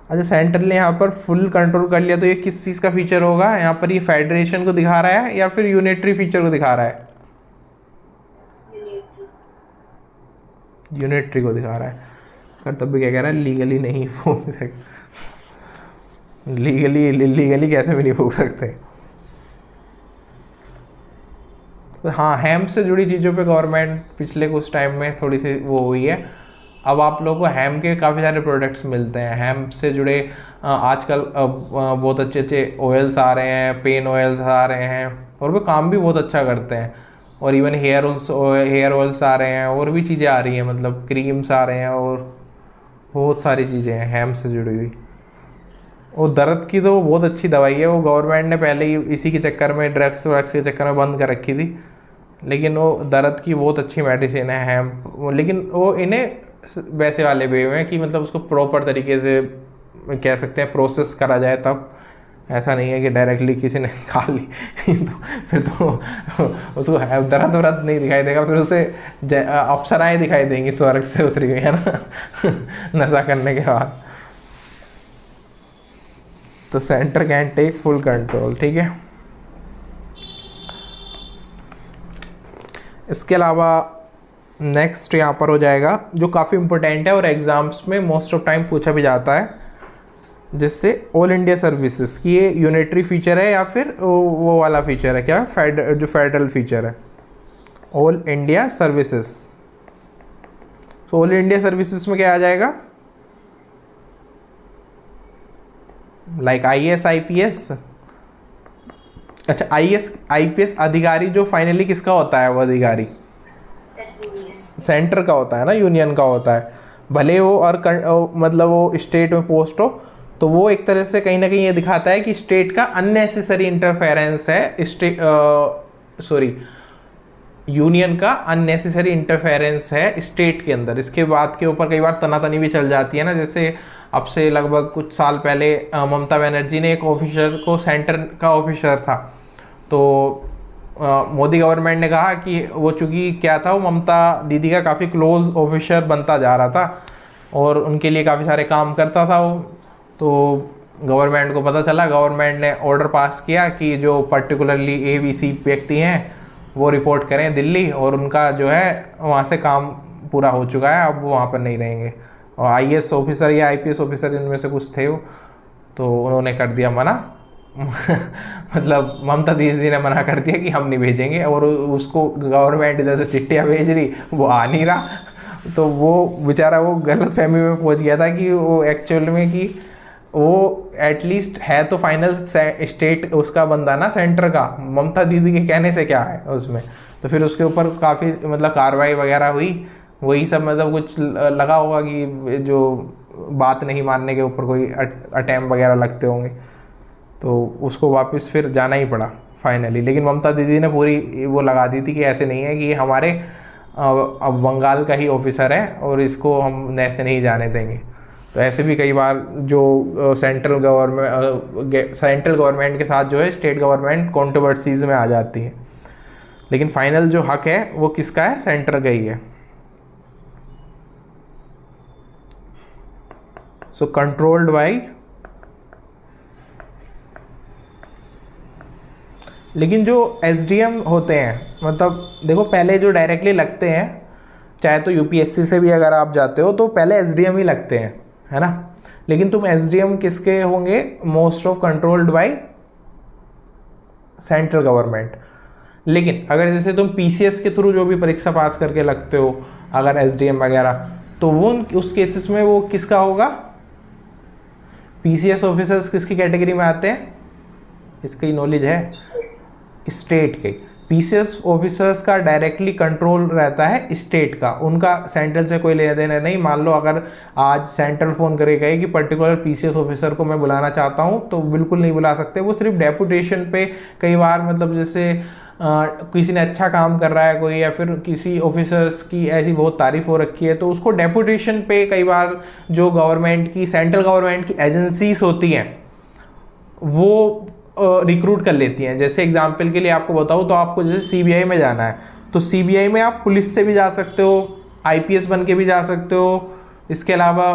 अच्छा, सेंटर ने यहाँ पर फुल कंट्रोल कर लिया तो ये किस चीज़ का फीचर होगा? यहाँ पर ये फेडरेशन को दिखा रहा है या फिर यूनिटरी फीचर को दिखा रहा है? यूनिटरी को दिखा रहा है। कर तब भी क्या कह रहा है? लीगली नहीं फूंक सकते। लीगली कैसे भी नहीं फूंक सकते। तो हाँ, हैम्प से जुड़ी चीज़ों पे गवर्नमेंट पिछले कुछ टाइम में थोड़ी सी वो हुई है। अब आप लोगों को हैम्प के काफ़ी सारे प्रोडक्ट्स मिलते हैं। हैम्प से जुड़े आजकल बहुत अच्छे अच्छे ऑयल्स आ रहे हैं, पेन ऑयल्स आ रहे हैं और वो काम भी बहुत अच्छा करते हैं। और इवन हेयर ऑयल्स आ रहे हैं और भी चीज़ें आ रही हैं, मतलब क्रीम्स आ रहे हैं और बहुत सारी चीज़ें हैं हैम्प से जुड़ी हुई। और दर्द की तो बहुत अच्छी दवाई है। वो गवर्नमेंट ने पहले ही इसी के चक्कर में, ड्रग्स के चक्कर में बंद कर रखी थी, लेकिन वो दर्द की बहुत अच्छी मेडिसिन है हैम्प। लेकिन वो इन्हें वैसे वाले वे में कि मतलब उसको प्रॉपर तरीके से कह सकते हैं प्रोसेस करा जाए, तब। ऐसा नहीं है कि डायरेक्टली किसी ने खा ली तो फिर तो उसको दर्द वर्द नहीं दिखाई देगा, फिर उसे अप्सराएं दिखाई देंगी स्वर्ग से उतरी हुई, है ना नशा करने के बाद। तो centre can take full control, ठीक है। इसके अलावा नेक्स्ट यहाँ पर हो जाएगा जो काफ़ी इंपॉर्टेंट है और एग्जाम्स में मोस्ट ऑफ टाइम पूछा भी जाता है, जिससे ऑल इंडिया सर्विसेज की ये यूनिटरी फीचर है या फिर वो वाला फीचर है क्या, जो फेडरल फीचर है, ऑल इंडिया सर्विसेज। तो ऑल इंडिया सर्विसेज में क्या आ जाएगा? Like IAS IPS। अच्छा, IAS IPS अधिकारी जो फाइनली किसका होता है? वो अधिकारी सेंटर का होता है ना, यूनियन का होता है। भले वो और मतलब वो स्टेट में पोस्ट हो, तो वो एक तरह से कहीं ना कहीं ये दिखाता है कि स्टेट का अननेसेसरी इंटरफेरेंस है, यूनियन का अननेसेसरी इंटरफेरेंस है स्टेट के अंदर। इसके बात के ऊपर कई बार तनातनी भी चल जाती है ना। जैसे अब से लगभग कुछ साल पहले ममता बनर्जी ने एक ऑफिसर को, सेंटर का ऑफिसर था, तो मोदी गवर्नमेंट ने कहा कि वो चूँकि क्या था, वो ममता दीदी का काफ़ी क्लोज ऑफिसर बनता जा रहा था और उनके लिए काफ़ी सारे काम करता था वो। तो गवर्नमेंट को पता चला, गवर्नमेंट ने ऑर्डर पास किया कि जो पर्टिकुलरली ABC व्यक्ति हैं वो रिपोर्ट करें दिल्ली, और उनका जो है वहाँ से काम पूरा हो चुका है, अब वो वहाँ पर नहीं रहेंगे। और IAS ऑफिसर या IPS ऑफिसर इनमें से कुछ थे वो, तो उन्होंने कर दिया मना मतलब ममता दीदी ने मना कर दिया कि हम नहीं भेजेंगे, और उसको गवर्नमेंट इधर से चिट्ठियाँ भेज रही, वो आ नहीं रहा। तो वो बेचारा वो गलत फहमी में पहुँच गया था कि वो एक्चुअल में कि वो एटलीस्ट है तो फाइनल स्टेट उसका बंदा ना, सेंटर का। ममता दीदी के कहने से क्या है उसमें। तो फिर उसके ऊपर काफ़ी मतलब कार्रवाई वगैरह हुई, वही सब मतलब कुछ लगा होगा कि जो बात नहीं मानने के ऊपर कोई अटैम्प वगैरह लगते होंगे, तो उसको वापस फिर जाना ही पड़ा फाइनली। लेकिन ममता दीदी ने पूरी वो लगा दी थी कि ऐसे नहीं है कि हमारे अब बंगाल का ही ऑफिसर है और इसको हम ऐसे नहीं जाने देंगे। तो ऐसे भी कई बार जो सेंट्रल गवर्नमेंट के साथ जो है स्टेट गवर्नमेंट कंट्रोवर्सीज में आ जाती है, लेकिन फाइनल जो हक है वो किसका है, सेंटर का ही है। सो कंट्रोल्ड बाय, लेकिन जो एसडीएम होते हैं, मतलब देखो पहले जो डायरेक्टली लगते हैं, चाहे तो यूपीएससी से भी अगर आप जाते हो तो पहले एसडीएम ही लगते हैं, है ना। लेकिन तुम एसडीएम किसके होंगे, most of controlled by central government. लेकिन अगर जैसे तुम पीसीएस के थ्रू जो भी परीक्षा पास करके लगते हो अगर एसडीएम वगैरह, तो वो उस केसेस में वो किसका होगा, पीसीएस ऑफिसर्स किसकी कैटेगरी में आते हैं, इसकी नॉलेज है, स्टेट के। पीसीएस ऑफिसर्स का डायरेक्टली कंट्रोल रहता है स्टेट का, उनका सेंट्रल से कोई लेना देना नहीं। मान लो अगर आज सेंट्रल फ़ोन करेगा कि पर्टिकुलर पीसीएस ऑफिसर को मैं बुलाना चाहता हूँ, तो बिल्कुल नहीं बुला सकते, वो सिर्फ डेपुटेशन पे। कई बार मतलब जैसे किसी ने अच्छा काम कर रहा है कोई, या फिर किसी ऑफिसर्स की ऐसी बहुत तारीफ हो रखी है, तो उसको डेपुटेशन पे कई बार जो गवर्नमेंट की, सेंट्रल गवर्नमेंट की एजेंसीज होती हैं वो रिक्रूट कर लेती हैं। जैसे एग्जांपल के लिए आपको बताऊँ तो आपको जैसे सीबीआई में जाना है, तो सीबीआई में आप पुलिस से भी जा सकते हो, आईपीएस बन के भी जा सकते हो, इसके अलावा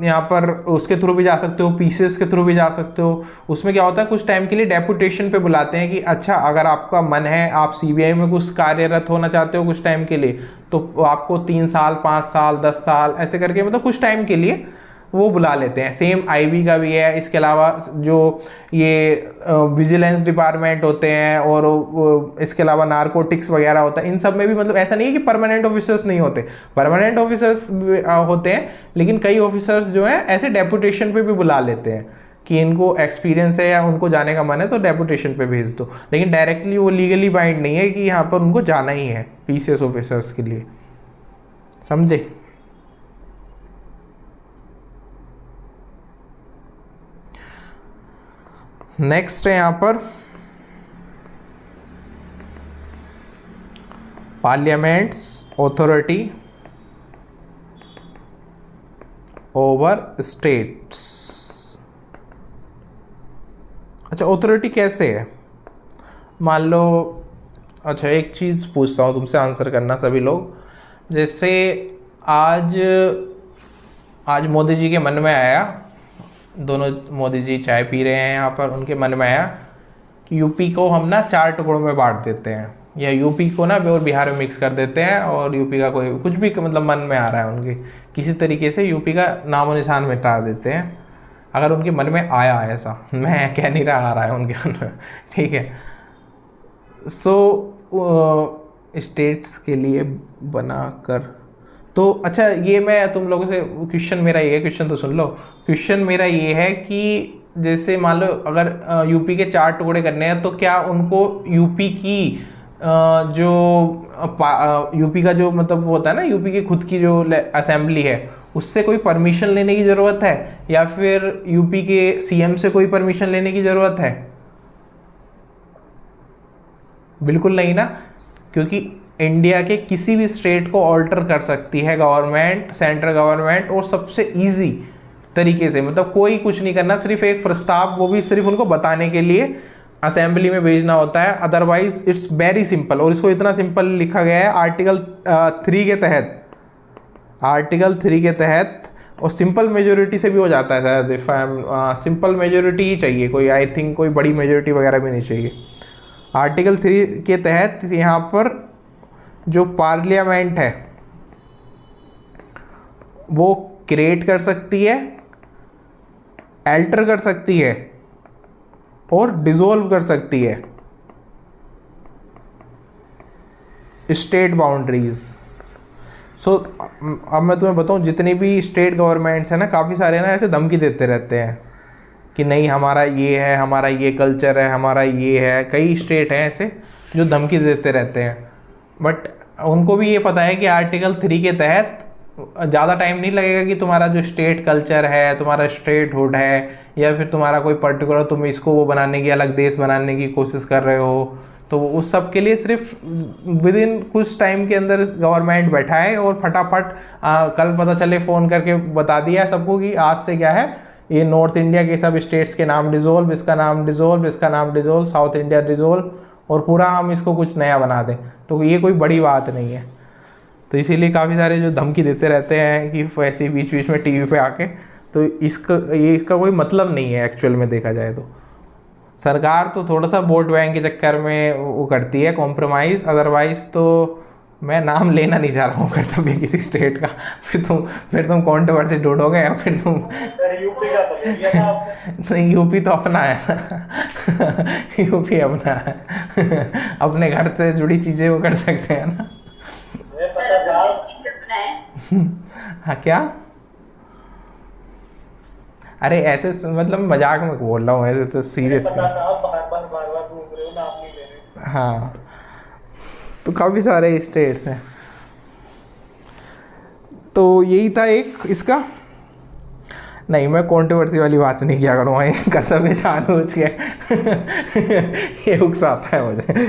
यहाँ पर उसके थ्रू भी जा सकते हो, पीसीएस के थ्रू भी जा सकते हो। उसमें क्या होता है, कुछ टाइम के लिए डेपुटेशन पे बुलाते हैं कि अच्छा अगर आपका मन है, आप सीबीआई में कुछ कार्यरत होना चाहते हो कुछ टाइम के लिए, तो आपको 3 साल 5 साल 10 साल ऐसे करके मतलब कुछ टाइम के लिए वो बुला लेते हैं। सेम आईबी का भी है। इसके अलावा जो ये विजिलेंस डिपार्टमेंट होते हैं और इसके अलावा नारकोटिक्स वगैरह होता है, इन सब में भी मतलब ऐसा नहीं है कि परमानेंट ऑफिसर्स नहीं होते, परमानेंट ऑफिसर्स होते हैं, लेकिन कई ऑफिसर्स जो हैं ऐसे डेपुटेशन पे भी बुला लेते हैं कि इनको एक्सपीरियंस है या उनको जाने का मन है तो डेपुटेशन पे भेज दो। लेकिन डायरेक्टली वो लीगली बाइंड नहीं है कि यहाँ पर उनको जाना ही है पीसीएस ऑफिसर्स के लिए, समझे। नेक्स्ट है यहाँ पर पार्लियामेंट्स ऑथोरिटी ओवर स्टेट्स। अच्छा, ऑथोरिटी कैसे है, मान लो, अच्छा एक चीज़ पूछता हूँ तुमसे, आंसर करना सभी लोग। जैसे आज मोदी जी के मन में आया, दोनों मोदी जी चाय पी रहे हैं यहाँ पर, उनके मन में आया कि यूपी को हम ना 4 टुकड़ों में बांट देते हैं, या यूपी को ना और बिहार में मिक्स कर देते हैं, और यूपी का कोई कुछ भी मतलब मन में आ रहा है उनके, किसी तरीके से यूपी का नामो निशान मिटा देते हैं। अगर उनके मन में आया ऐसा, मैं कह नहीं रहा, आ रहा है उनके मन में, ठीक है। सो स्टेट्स के लिए बना कर, तो अच्छा ये मैं तुम लोगों से क्वेश्चन मेरा ये है, क्वेश्चन तो सुन लो। क्वेश्चन मेरा ये है कि जैसे मान लो अगर यूपी के 4 टुकड़े करने हैं, तो क्या उनको यूपी की जो यूपी का जो मतलब वो होता है ना, यूपी की खुद की जो असेंबली है, उससे कोई परमिशन लेने की ज़रूरत है, या फिर यूपी के सीएम से कोई परमिशन लेने की ज़रूरत है? बिल्कुल नहीं ना, क्योंकि इंडिया के किसी भी स्टेट को ऑल्टर कर सकती है गवर्नमेंट, सेंट्रल गवर्नमेंट, और सबसे इजी तरीके से, मतलब कोई कुछ नहीं करना, सिर्फ एक प्रस्ताव, वो भी सिर्फ उनको बताने के लिए असेंबली में भेजना होता है। अदरवाइज इट्स वेरी सिंपल, और इसको इतना सिंपल लिखा गया है आर्टिकल 3 के तहत, आर्टिकल 3 के तहत, और सिंपल मेजोरिटी से भी हो जाता है शायद, सिंपल मेजोरिटी ही चाहिए कोई, आई थिंक कोई बड़ी मेजोरिटी वगैरह भी नहीं चाहिए। आर्टिकल 3 के तहत यहाँ पर जो पार्लियामेंट है वो क्रिएट कर सकती है, एल्टर कर सकती है, और डिसॉल्व कर सकती है स्टेट बाउंड्रीज। सो अब मैं तुम्हें बताऊं, जितनी भी स्टेट गवर्नमेंट्स हैं ना, काफ़ी सारे ना ऐसे धमकी देते रहते हैं कि नहीं हमारा ये है, हमारा ये कल्चर है, हमारा ये है। कई स्टेट हैं ऐसे जो धमकी देते रहते हैं, बट उनको भी ये पता है कि आर्टिकल 3 के तहत ज़्यादा टाइम नहीं लगेगा कि तुम्हारा जो स्टेट कल्चर है, तुम्हारा स्टेट हुड है, या फिर तुम्हारा कोई पर्टिकुलर, तुम इसको वो बनाने की, अलग देश बनाने की कोशिश कर रहे हो, तो उस सब के लिए सिर्फ विद इन कुछ टाइम के अंदर गवर्नमेंट बैठा है और फटाफट कल पता चले फ़ोन करके बता दिया है सबको कि आज से क्या है, ये नॉर्थ इंडिया के सब स्टेट्स के नाम डिज़ोल्व, इसका नाम डिज़ोल्व, इसका नाम डिज़ोल्व, साउथ इंडिया डिज़ोल्व, और पूरा हम इसको कुछ नया बना दें। तो ये कोई बड़ी बात नहीं है। तो इसीलिए काफ़ी सारे जो धमकी देते रहते हैं कि वैसे ही बीच बीच में टीवी पे आके, तो इसका कोई मतलब नहीं है एक्चुअल में देखा जाए तो। सरकार तो थोड़ा सा वोट बैंक के चक्कर में वो करती है कॉम्प्रोमाइज़, अदरवाइज़ तो मैं नाम लेना नहीं चाह रहा हूँ कर्तव्य किसी स्टेट का, फिर तुम कॉन्ट्रोवर्सी ढूंढोगे या फिर तुम यूपी का तो लिया था आपने। नहीं, यूपी तो अपना है ना यूपी अपना है अपने घर से जुड़ी चीज़ें वो कर सकते हैं ना। मुझे सर पता था। अपने भी अपना है। हाँ क्या? अरे ऐसे मतलब मजाक में बोल रहा हूँ, ऐसे तो सीरियस। पता था आप बार बार घूम रहे हो, नाम नहीं ले रहे। हाँ, तो काफ़ी सारे स्टेट्स हैं। तो यही था एक इसका। नहीं, मैं कंट्रोवर्सी वाली बात नहीं किया करूँगा, ये कर्तव्य जानबूझ के ये उकसाता है मुझे।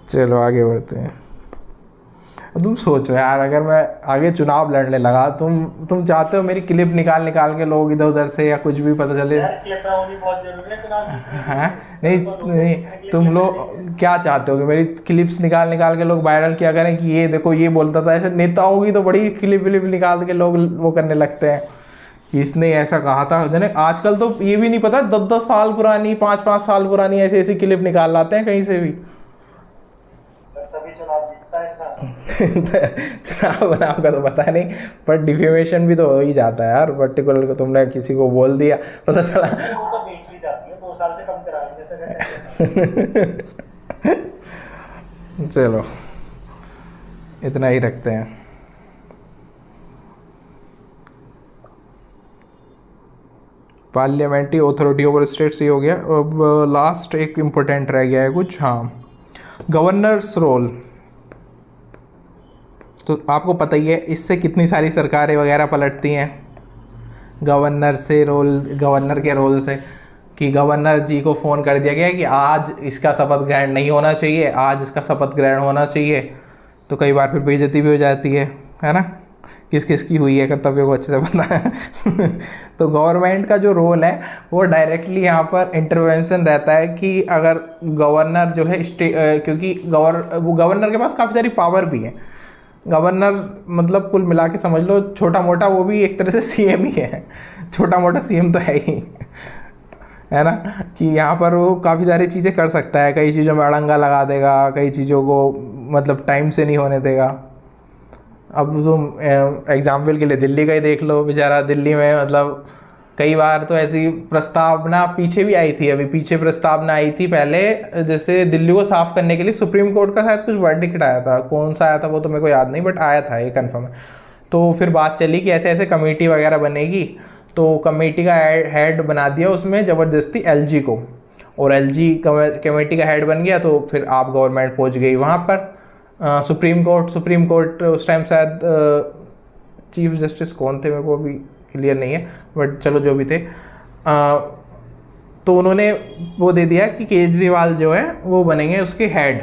चलो आगे बढ़ते हैं। तुम सोचो यार, अगर मैं आगे चुनाव लड़ने लगा, तुम चाहते हो मेरी क्लिप निकाल के लोग इधर उधर से या कुछ भी पता चले? यार क्लिप ना होनी बहुत जरूरी है चुनाव जीतने के लिए। हाँ, नहीं तुम लोग क्या चाहते हो कि मेरी क्लिप्स निकाल के लोग वायरल किया करें कि ये देखो ये बोलता था ऐसे? नेताओं की तो बड़ी क्लिप निकाल के लोग वो करने लगते हैं, इसने ऐसा कहा था। जने आजकल तो ये भी नहीं पता, 10-10 साल पुरानी, 5-5 साल पुरानी ऐसी क्लिप निकाल लाते हैं कहीं से भी। सर तभी चुनाव जीतता है इंसान। चुनाव बनाव का तो पता नहीं, पर डिफेमेशन भी तो हो ही जाता है यार। पर्टिकुलर को तुमने किसी को बोल दिया पता चला। वो तो देख ली जाती है, 2 साल से कम करा जैसे। चलो इतना ही रखते हैं। पार्लियामेंट्री अथॉरिटी ओवर स्टेट्स ये हो गया। अब लास्ट एक इम्पोर्टेंट रह गया है कुछ, हाँ, गवर्नर्स रोल। तो आपको पता ही है इससे कितनी सारी सरकारें वगैरह पलटती हैं, गवर्नर के रोल से, कि गवर्नर जी को फ़ोन कर दिया गया कि आज इसका शपथ ग्रहण नहीं होना चाहिए, आज इसका शपथ ग्रहण होना चाहिए। तो कई बार फिर बेइज्जती भी हो जाती है ना। किस किस की हुई है कर्तव्य को अच्छे से पता है। तो गवर्नमेंट का जो रोल है वो डायरेक्टली यहाँ पर इंटरवेंशन रहता है कि अगर गवर्नर जो है क्योंकि गवर्नर के पास काफ़ी सारी पावर भी है। गवर्नर मतलब कुल मिला के समझ लो छोटा मोटा वो भी एक तरह से सीएम ही है, छोटा मोटा सीएम तो है ही, है ना। कि यहाँ पर वो काफ़ी सारी चीज़ें कर सकता है, कई चीज़ों में अड़ंगा लगा देगा, कई चीज़ों को मतलब टाइम से नहीं होने देगा। अब तुम एग्जाम्पल के लिए दिल्ली का ही देख लो, बेचारा दिल्ली में मतलब कई बार तो ऐसी प्रस्तावना पीछे भी आई थी, अभी पीछे प्रस्तावना आई थी पहले, जैसे दिल्ली को साफ़ करने के लिए सुप्रीम कोर्ट का शायद कुछ वर्डिक्ट आया था, कौन सा आया था वो तो मेरे को याद नहीं, बट आया था ये कन्फर्म है। तो फिर बात चली कि ऐसे ऐसे कमेटी वगैरह बनेगी, तो कमेटी का हेड बना दिया उसमें ज़बरदस्ती एलजी को, और एलजी कमेटी का हेड बन गया। तो फिर आप गवर्नमेंट पहुंच गई वहाँ पर सुप्रीम कोर्ट उस टाइम शायद चीफ जस्टिस कौन थे मेरे को अभी क्लियर नहीं है, बट चलो जो भी थे, तो उन्होंने वो दे दिया कि केजरीवाल जो है वो बनेंगे उसके हेड,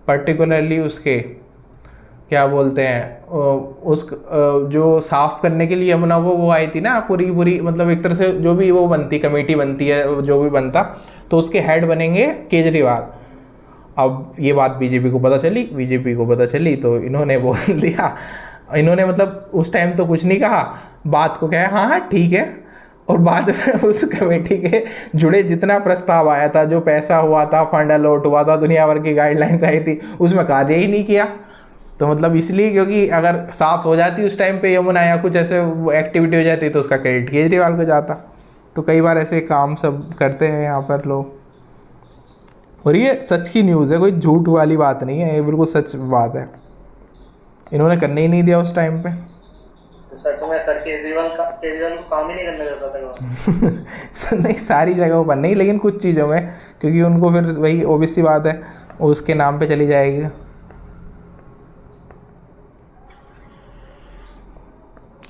पर्टिकुलरली उसके क्या बोलते हैं उस जो साफ़ करने के लिए यमुना वो आई थी ना पूरी मतलब एक तरह से जो भी वो बनती कमेटी बनती है, जो भी बनता, तो उसके हेड बनेंगे केजरीवाल। अब ये बात बीजेपी को पता चली तो इन्होंने बोल दिया, इन्होंने मतलब उस टाइम तो कुछ नहीं कहा, बात को कहा हाँ ठीक है, और बाद में उस कमेटी के जुड़े जितना प्रस्ताव आया था, जो पैसा हुआ था, फंड अलॉट हुआ था, दुनिया भर की गाइडलाइंस आई थी, उसमें कार्य ही नहीं किया। तो मतलब इसलिए क्योंकि अगर साफ़ हो जाती उस टाइम पे यमुना या कुछ ऐसे एक्टिविटी हो जाती तो उसका क्रेडिट केजरीवाल को जाता। तो कई बार ऐसे काम सब करते हैं यहाँ पर लोग, और ये सच की न्यूज़ है, कोई झूठ वाली बात नहीं है, ये बिल्कुल सच बात है। इन्होंने करने ही नहीं दिया उस टाइम पे। सच में सर केजरीवाल को काम ही नहीं करने देता था। नहीं सारी जगहों पर नहीं, लेकिन कुछ चीज़ों में, क्योंकि उनको फिर वही ओबीसी बात है उसके नाम पे चली जाएगी।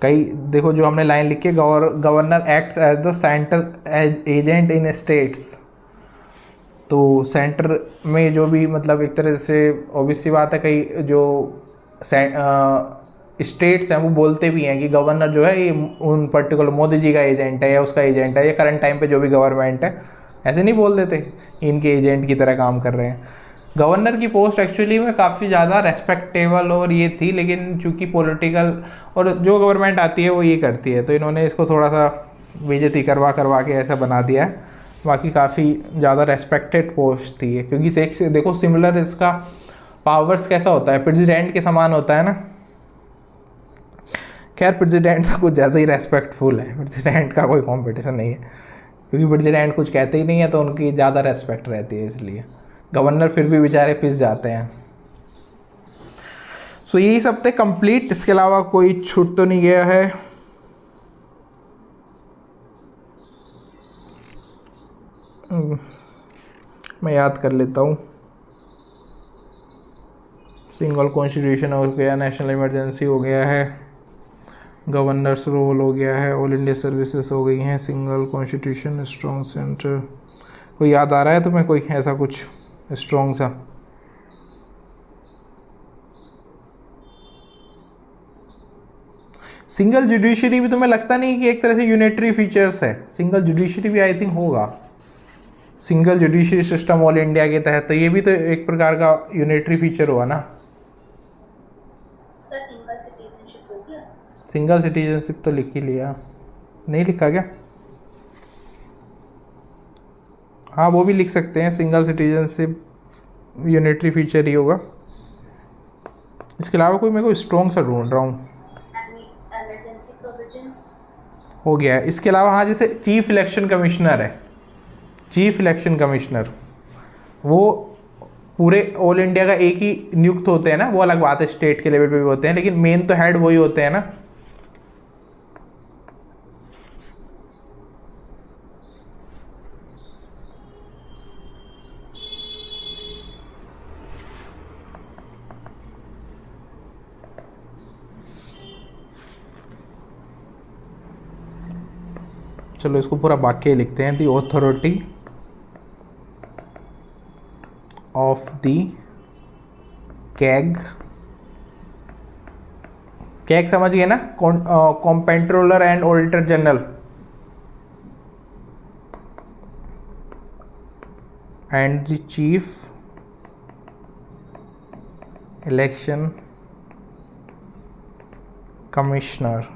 कई देखो जो हमने लाइन लिखी है, governor acts as the central agent in states, तो सेंटर में जो भी मतलब एक तरह से ऑब्वियस सी बात है, कई जो स्टेट्स हैं वो बोलते भी हैं कि गवर्नर जो है ये उन पर्टिकुलर मोदी जी का एजेंट है या उसका एजेंट है या करंट टाइम पे जो भी गवर्नमेंट है, ऐसे नहीं बोल देते इनके एजेंट की तरह काम कर रहे हैं। गवर्नर की पोस्ट एक्चुअली में काफ़ी ज़्यादा रेस्पेक्टेबल और ये थी, लेकिन चूंकि पॉलिटिकल और जो गवर्नमेंट आती है वो ये करती है, तो इन्होंने इसको थोड़ा सा बेइज्जती करवा के ऐसा बना दिया है। बाकी काफ़ी ज़्यादा रेस्पेक्टेड पोस्ट थी ये, क्योंकि से देखो सिमिलर इसका पावर्स कैसा होता है, प्रेसिडेंट के समान होता है ना। खैर प्रेसिडेंट तो कुछ ज़्यादा ही रेस्पेक्टफुल है, प्रेसिडेंट का कोई कंपटीशन नहीं है, क्योंकि प्रेसिडेंट कुछ कहते ही नहीं है तो उनकी ज़्यादा रेस्पेक्ट रहती है, इसलिए गवर्नर फिर भी बेचारे पिस जाते हैं। सो यही सब थे कंप्लीट, इसके अलावा कोई छूट तो नहीं गया है। मैं याद कर लेता हूँ। सिंगल कॉन्स्टिट्यूशन हो गया, नेशनल इमरजेंसी हो गया है, गवर्नर्स रोल हो गया है, ऑल इंडिया सर्विसेज हो गई हैं, सिंगल कॉन्स्टिट्यूशन, स्ट्रॉन्ग सेंटर। कोई याद आ रहा है तुम्हें कोई ऐसा कुछ स्ट्रॉन्ग सा? सिंगल जुडिशरी भी तुम्हें लगता नहीं कि एक तरह से यूनिटरी फीचर्स है? सिंगल जुडिशरी भी आई थिंक होगा, single judiciary system all India के तहत, तो ये भी तो एक प्रकार का यूनिटरी फीचर हुआ ना। सर सिंगल सिटीजनशिप हो गया? सिंगल सिटीजनशिप तो लिख ही लिया, नहीं लिखा क्या? हाँ वो भी लिख सकते हैं, सिंगल सिटीजनशिप यूनिटरी फीचर ही होगा। इसके अलावा कोई मेरे को स्ट्रॉन्ग सा ढूंढ रहा हूँ। इमरजेंसी प्रोविजंस हो गया है। इसके अलावा हाँ, जैसे चीफ इलेक्शन कमिश्नर है, चीफ इलेक्शन कमिश्नर वो पूरे ऑल इंडिया का एक ही नियुक्त होते हैं ना, वो अलग बात है, स्टेट के लेवल पे भी होते हैं, लेकिन मेन तो हेड वही होते हैं ना। चलो इसको पूरा वाक्य लिखते हैं। The authority of the CAG, CAG समझ गए ना, controller and auditor general, and the chief election commissioner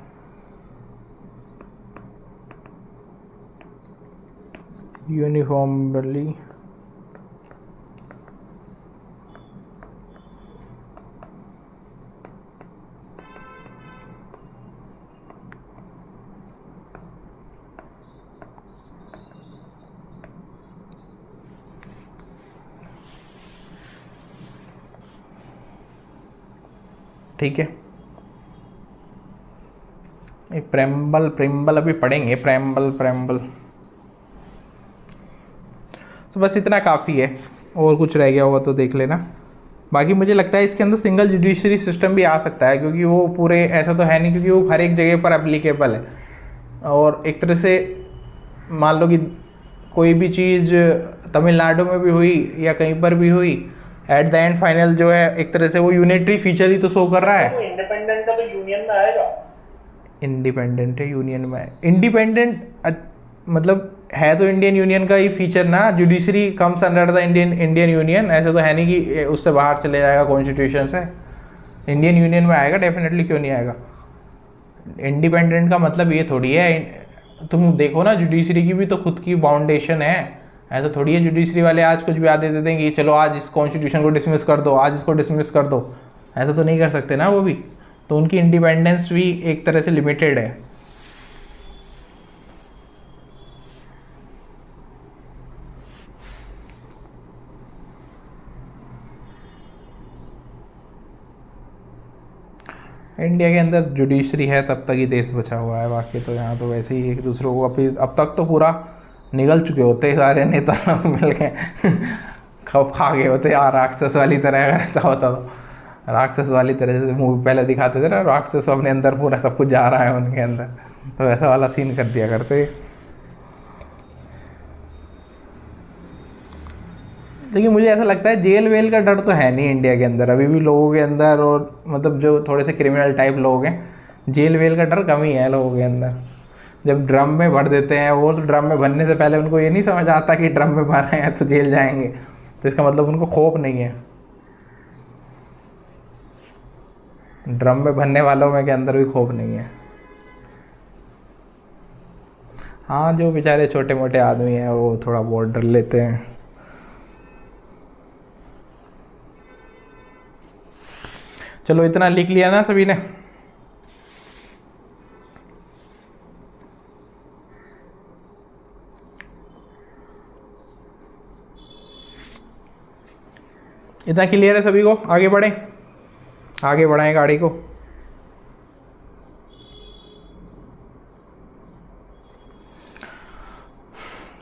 uniformly ठीक है। प्रेम्बल अभी पढ़ेंगे, प्रेम्बल तो बस इतना काफ़ी है, और कुछ रह गया होगा तो देख लेना। बाकी मुझे लगता है इसके अंदर सिंगल जुडिशरी सिस्टम भी आ सकता है, क्योंकि वो पूरे ऐसा तो है नहीं, क्योंकि वो हर एक जगह पर एप्लीकेबल है। और एक तरह से मान लो कि कोई भी चीज़ तमिलनाडु में भी हुई या कहीं पर भी हुई, एट द एंड फाइनल जो है एक तरह से वो यूनिटरी फीचर ही तो शो कर रहा है। इंडिपेंडेंट है तो यूनियन में आएगा, इंडिपेंडेंट है यूनियन में, इंडिपेंडेंट मतलब है तो इंडियन यूनियन का ही फीचर ना। Judiciary comes under the Indian union, ऐसे तो है नहीं कि उससे बाहर चले जाएगा कॉन्स्टिट्यूशन से, इंडियन यूनियन में आएगा डेफिनेटली, क्यों नहीं आएगा। इंडिपेंडेंट का मतलब ये थोड़ी है, तुम देखो ना जुडिशरी की भी तो खुद की बाउंडेशन है, ऐसा थोड़ी है जुडिशरी वाले आज कुछ भी आदेश दे देंगे कि चलो आज इस कॉन्स्टिट्यूशन को डिसमिस कर दो, आज इसको डिसमिस कर दो, ऐसा तो नहीं कर सकते ना वो भी, तो उनकी इंडिपेंडेंस भी एक तरह से लिमिटेड है। इंडिया के अंदर जुडिशरी है तब तक ही देश बचा हुआ है, बाकी तो यहाँ तो वैसे ही एक दूसरे को अब तक तो पूरा निगल चुके होते सारे नेता लोग मिल के खप खा गए होते यार, राक्षस वाली तरह। अगर ऐसा होता तो राक्षस वाली तरह से मूवी पहले दिखाते थे ना, राक्षस अपने अंदर पूरा सब कुछ जा रहा है उनके अंदर, तो वैसा वाला सीन कर दिया करते। लेकिन मुझे ऐसा लगता है जेल वेल का डर तो है नहीं इंडिया के अंदर अभी भी लोगों के अंदर, और मतलब जो थोड़े से क्रिमिनल टाइप लोग हैं, जेल वेल का डर कम ही है लोगों के अंदर। जब ड्रम में भर देते हैं वो, तो ड्रम में भरने से पहले उनको ये नहीं समझ आता कि ड्रम में भर रहे हैं तो जेल जाएंगे, तो इसका मतलब उनको खौफ नहीं है। ड्रम में भरने वालों में के अंदर भी खौफ नहीं है। हाँ, जो बेचारे छोटे मोटे आदमी हैं वो थोड़ा बहुत डर लेते हैं। चलो इतना लिख लिया ना सभी ने? इतना क्लियर है सभी को? आगे बढ़ें, आगे बढ़ाएं गाड़ी को।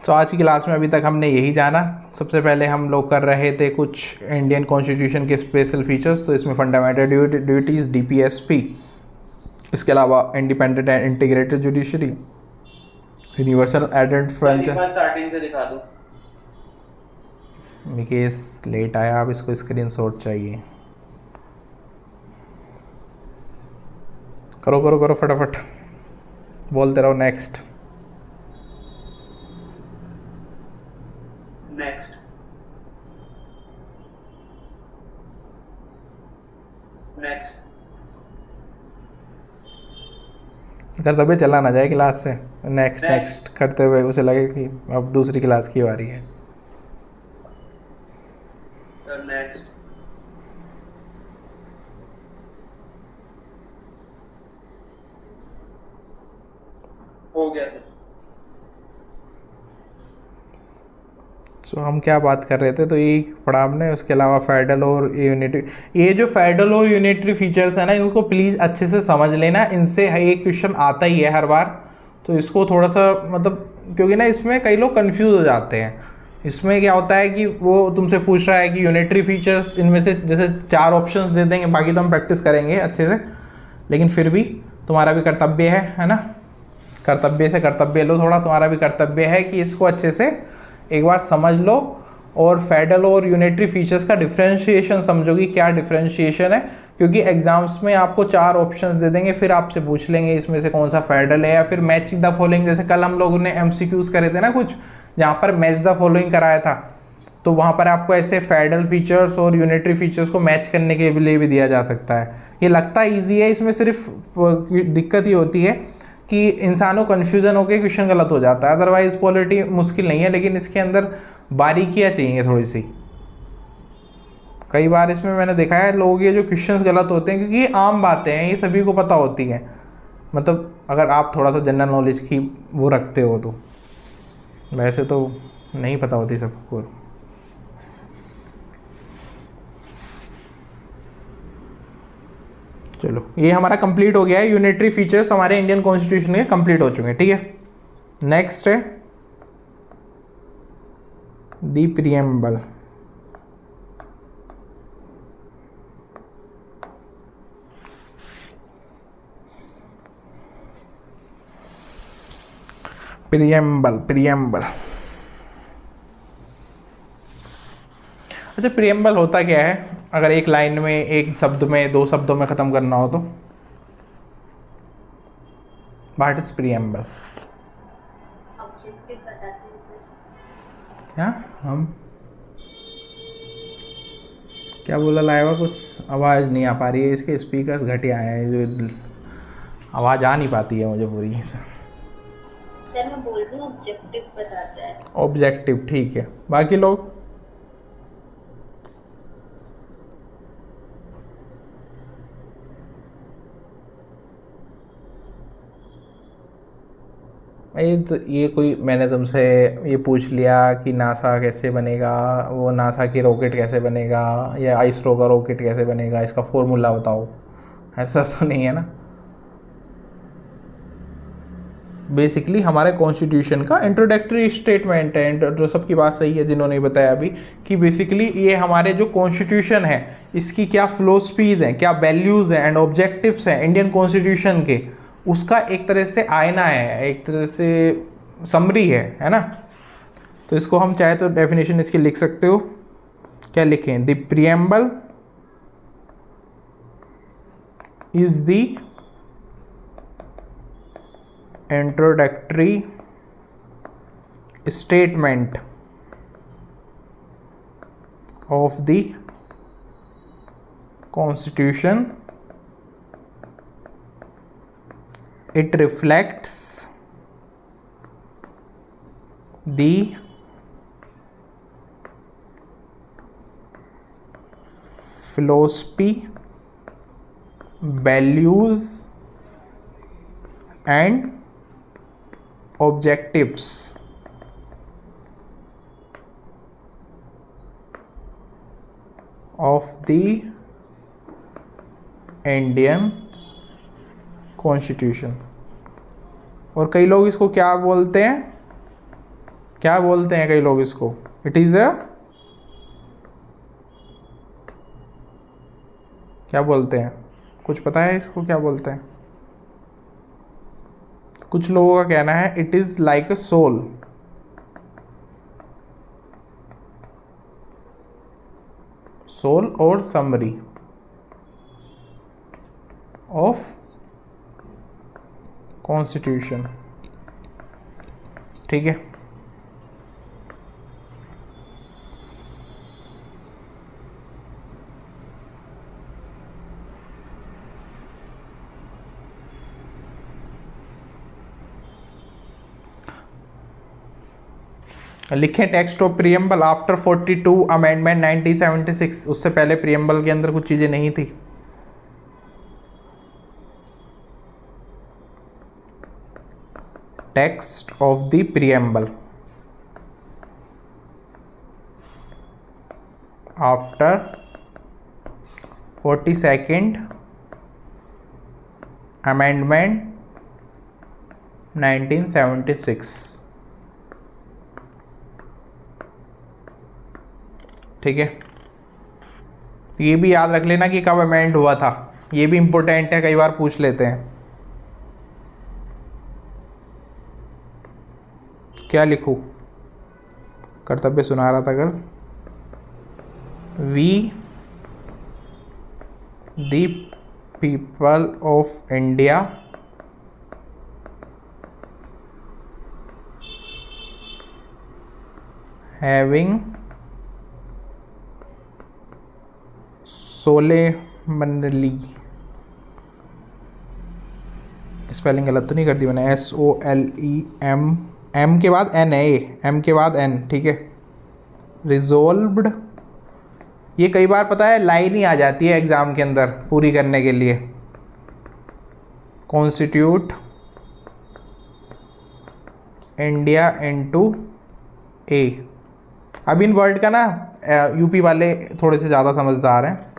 तो आज की क्लास में अभी तक हमने यही जाना। सबसे पहले हम लोग कर रहे थे कुछ इंडियन कॉन्स्टिट्यूशन के स्पेशल फीचर्स, तो इसमें फंडामेंटल ड्यूटीज़ DPSP, इसके अलावा independent and integrated judiciary, universal एडेड फ्रेंचाइज। स्टार्टिंग से दिखा दूं। मिकेश लेट आया, अब इसको स्क्रीनशॉट चाहिए। करो करो करो फटाफट, बोलते रहो। नेक्स्ट नेक्स्ट नेक्स्ट अगर तभी चला ना जाए क्लास से। नेक्स्ट नेक्स्ट करते हुए उसे लगे कि अब दूसरी क्लास की बारी है। सर नेक्स्ट हो गया। तो हम क्या बात कर रहे थे, तो ये पढ़ा हमने। उसके अलावा फेडरल और यूनिटरी, ये जो फेडरल और यूनिटरी फीचर्स है ना, इनको प्लीज़ अच्छे से समझ लेना। इनसे एक क्वेश्चन आता ही है हर बार, तो इसको थोड़ा सा मतलब, क्योंकि ना इसमें कई लोग कंफ्यूज हो जाते हैं। इसमें क्या होता है कि वो तुमसे पूछ रहा है कि यूनिटरी फीचर्स, इनमें से जैसे 4 ऑप्शंस दे देंगे, बाकी तो हम प्रैक्टिस करेंगे अच्छे से, लेकिन फिर भी तुम्हारा भी कर्तव्य है ना, कर्तव्य से कर्तव्य लो थोड़ा। तुम्हारा भी कर्तव्य है कि इसको अच्छे से एक बार समझ लो, और फेडरल और यूनिटरी फीचर्स का डिफरेंशिएशन समझो कि क्या डिफरेंशिएशन है, क्योंकि एग्जाम्स में आपको 4 ऑप्शंस दे देंगे, फिर आपसे पूछ लेंगे इसमें से कौन सा फेडरल है, या फिर मैच द फॉलोइंग। जैसे कल हम लोगों ने MCQs करे थे ना कुछ, जहाँ पर मैच द फॉलोइंग कराया था, तो वहाँ पर आपको ऐसे फेडरल फीचर्स और यूनिटरी फीचर्स को मैच करने के लिए भी दिया जा सकता है। ये लगता है ईजी है, इसमें सिर्फ दिक्कत ही होती है कि इंसानों कन्फ्यूज़न होकर क्वेश्चन गलत हो जाता है। अदरवाइज पॉलिटी मुश्किल नहीं है, लेकिन इसके अंदर बारीकियाँ चाहिए थोड़ी सी। कई बार इसमें मैंने देखा है लोग ये जो क्वेश्चंस गलत होते हैं, क्योंकि ये आम बातें हैं, ये सभी को पता होती हैं। मतलब अगर आप थोड़ा सा जनरल नॉलेज की वो रखते हो तो, वैसे तो नहीं पता होती सबको। चलो ये हमारा कंप्लीट हो गया है। यूनिटरी फीचर्स हमारे इंडियन कॉन्स्टिट्यूशन के कंप्लीट हो चुके हैं, ठीक है। नेक्स्ट है दी प्रीएम्बल। प्रीएम्बल अच्छा, प्रीएम्बल होता क्या है? अगर एक लाइन में, एक शब्द में, 2 शब्दों में ख़त्म करना हो तो व्हाट इज प्रीएम्बल? ऑब्जेक्टिव बताते हैं सर। क्या हम क्या बोला लाएगा? कुछ आवाज़ नहीं आ पा रही है, इसके स्पीकर्स घटिया हैं, जो आवाज़ आ नहीं पाती है मुझे पूरी। सर मैं बोल रही हूँ ऑब्जेक्टिव बताता है। ऑब्जेक्टिव, ठीक है। बाकी लोग ये कोई, मैंने तुमसे ये पूछ लिया कि नासा कैसे बनेगा, वो नासा की रॉकेट कैसे बनेगा, या आइसरो का रॉकेट कैसे बनेगा, इसका फॉर्मूला बताओ, ऐसा तो नहीं है ना। बेसिकली हमारे कॉन्स्टिट्यूशन का इंट्रोडक्टरी स्टेटमेंट है, जो सबकी बात सही है जिन्होंने बताया अभी, कि बेसिकली ये हमारे जो कॉन्स्टिट्यूशन है इसकी क्या फिलोसफीज़ हैं, क्या वैल्यूज़ हैं एंड ऑब्जेक्टिव्स हैं इंडियन कॉन्स्टिट्यूशन के, उसका एक तरह से आईना है, एक तरह से समरी है ना। तो इसको हम चाहे तो डेफिनेशन इसकी लिख सकते हो। क्या लिखें? The preamble is the introductory statement of the Constitution. It reflects the philosophy, values and objectives of the Indian constitution. और कई लोग इसको क्या बोलते हैं? क्या बोलते हैं कई लोग इसको? इट इज़ अ, क्या बोलते हैं? कुछ पता है इसको क्या बोलते हैं? कुछ लोगों का कहना है it is like a soul. Soul और समरी ऑफ कॉन्स्टिट्यूशन। ठीक है, लिखें text of preamble after 42 amendment 1976। उससे पहले प्रियम्बल के अंदर कुछ चीजें नहीं थी। Text of the preamble after 42nd amendment 1976। ठीक है, ये भी याद रख लेना कि कब अमेंड हुआ था, ये भी इंपॉर्टेंट है, कई बार पूछ लेते हैं। क्या लिखूं? कर्तव्य सुना रहा था कल। We the people of India having solemnly, spelling गलत तो नहीं कर दी मैंने? SOLEM, M के बाद N है, M के बाद N, ठीक है। रिजोल्व्ड, ये कई बार पता है लाइन ही आ जाती है एग्जाम के अंदर पूरी करने के लिए। कॉन्स्टिट्यूट इंडिया इनटू ए। अब इन वर्ड का ना यूपी वाले थोड़े से ज़्यादा समझदार हैं।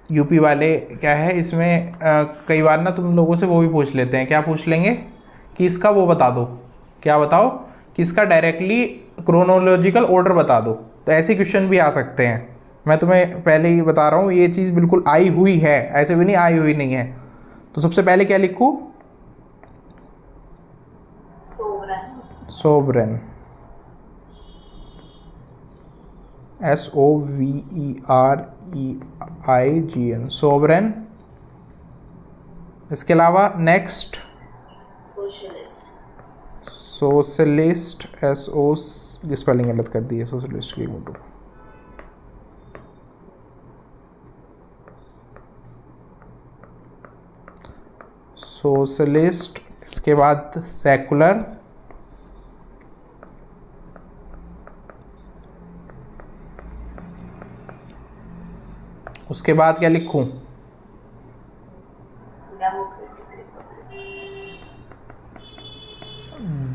यूपी वाले क्या है इसमें कई बार ना तुम लोगों से वो भी पूछ लेते हैं। क्या पूछ लेंगे कि इसका वो बता दो, क्या बताओ कि इसका डायरेक्टली क्रोनोलॉजिकल ऑर्डर बता दो। तो ऐसे क्वेश्चन भी आ सकते हैं। मैं तुम्हें पहले ही बता रहा हूँ, ये चीज़ बिल्कुल आई हुई है, ऐसे भी नहीं आई हुई नहीं है। तो सबसे पहले क्या लिखूँ? Sovereign, SOVEREIGN, sovereign. इसके अलावा नेक्स्ट सोशलिस्ट, SO स्पेलिंग गलत कर दी है सोशलिस्ट की। Motto socialist. इसके बाद सेकुलर, उसके बाद क्या लिखूं?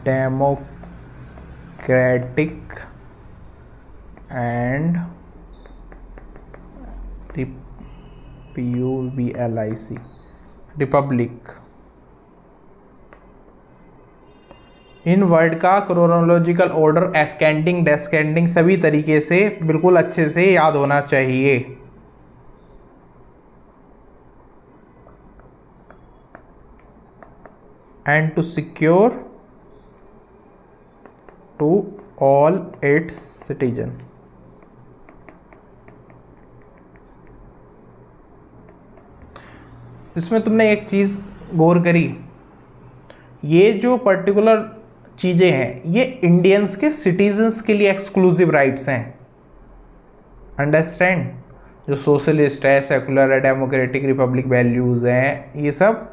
Democratic and PUBLIC, republic. इन वर्ड का क्रोनोलॉजिकल ऑर्डर एस्केंडिंग डेस्केंडिंग सभी तरीके से बिल्कुल अच्छे से याद होना चाहिए। And to secure to all its citizen. इसमें तुमने एक चीज़ गौर करी, ये जो पर्टिकुलर चीज़ें हैं ये इंडियंस के सिटीजन्स के लिए एक्सक्लूसिव राइट्स हैं, अंडरस्टैंड। जो सोशलिस्ट है, सेकुलर है, डेमोक्रेटिक रिपब्लिक वैल्यूज़ हैं, ये सब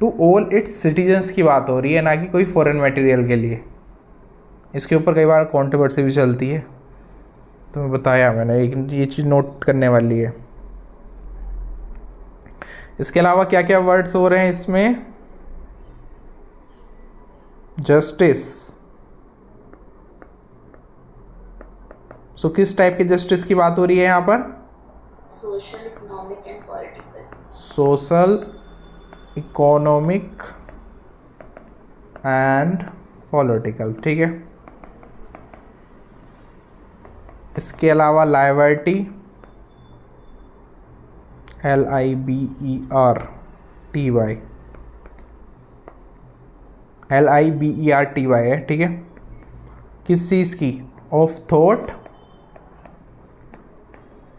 टू ऑल इट्स सिटीजन्स की बात हो रही है, ना कि कोई फॉरेन मटेरियल के लिए। इसके ऊपर कई बार कंट्रोवर्सी भी चलती है, तो मैं बताया मैंने, ये चीज़ नोट करने वाली है। इसके अलावा क्या क्या वर्ड्स हो रहे हैं इसमें, जस्टिस। सो किस टाइप के जस्टिस की बात हो रही है यहाँ पर, social, economic and political. Social, economic and political, ठीक है। इसके अलावा लाइबर्टी, LIBERTY, LIBERTY है, ठीक है। किस चीज़ की, of thought,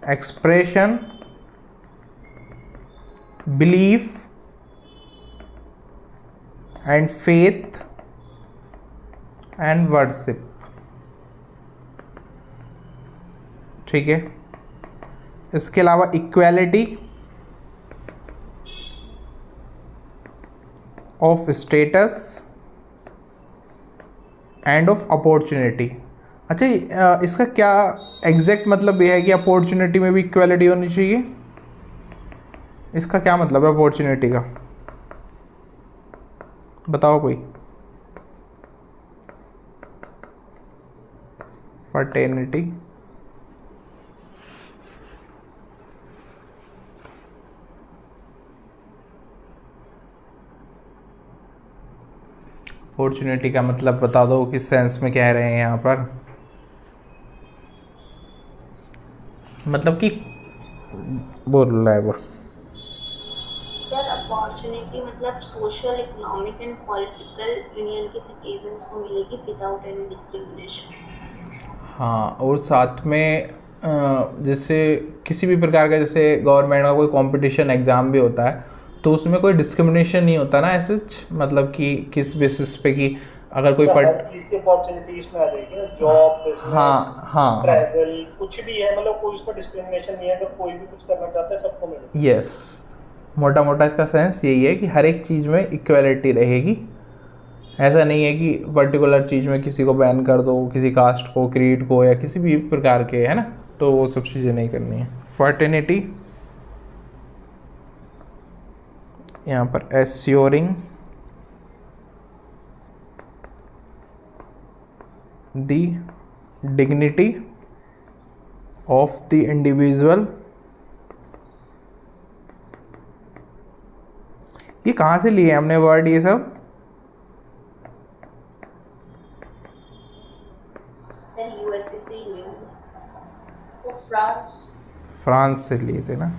expression, belief and faith and worship, ठीक है। इसके अलावा equality of status end of opportunity. अच्छा, इसका क्या एग्जैक्ट मतलब ये है कि अपॉर्चुनिटी में भी इक्वालिटी होनी चाहिए? इसका क्या मतलब है अपॉर्चुनिटी का, बताओ कोई। फर्टेनिटी, अपॉर्चुनिटी का मतलब बता दो, किस सेंस में कह रहे हैं यहाँ पर, मतलब कि बोल रहा है वो। सर अपॉर्चुनिटी मतलब social, economic and political Indian के सिटीजन्स को मिलेगी विदाउट एनी डिस्क्रिमिनेशन। हाँ, और साथ में जैसे किसी भी प्रकार का, जैसे गवर्नमेंट का कोई कंपटीशन एग्ज़ाम भी होता है तो उसमें कोई डिस्क्रिमिनेशन नहीं होता ना ऐसे, मतलब कि किस बेसिस पे कि अगर कोई हर चीज की अपॉर्चुनिटी इसमें आ जाएगी ना, जॉब, बिजनेस, हाँ, ट्रैवल, कुछ भी है, मतलब कोई उसमें डिस्क्रिमिनेशन नहीं है। अगर कोई भी कुछ करना चाहता है सबको मिलेगा। यस, मोटा मोटा इसका सेंस यही है कि हर एक चीज़ में इक्वालिटी रहेगी। ऐसा नहीं है कि पर्टिकुलर चीज़ में किसी को बैन कर दो, किसी कास्ट को, क्रीड को, या किसी भी प्रकार के, है ना, तो वो सब चीज़ें नहीं करनी है। फर्टिनिटी, यहाँ पर assuring the dignity of the individual. ये कहाँ से लिए हमने वर्ड ये सब? सर यूएसए से ही लिए होंगे, वो फ्रांस से लिए थे ना।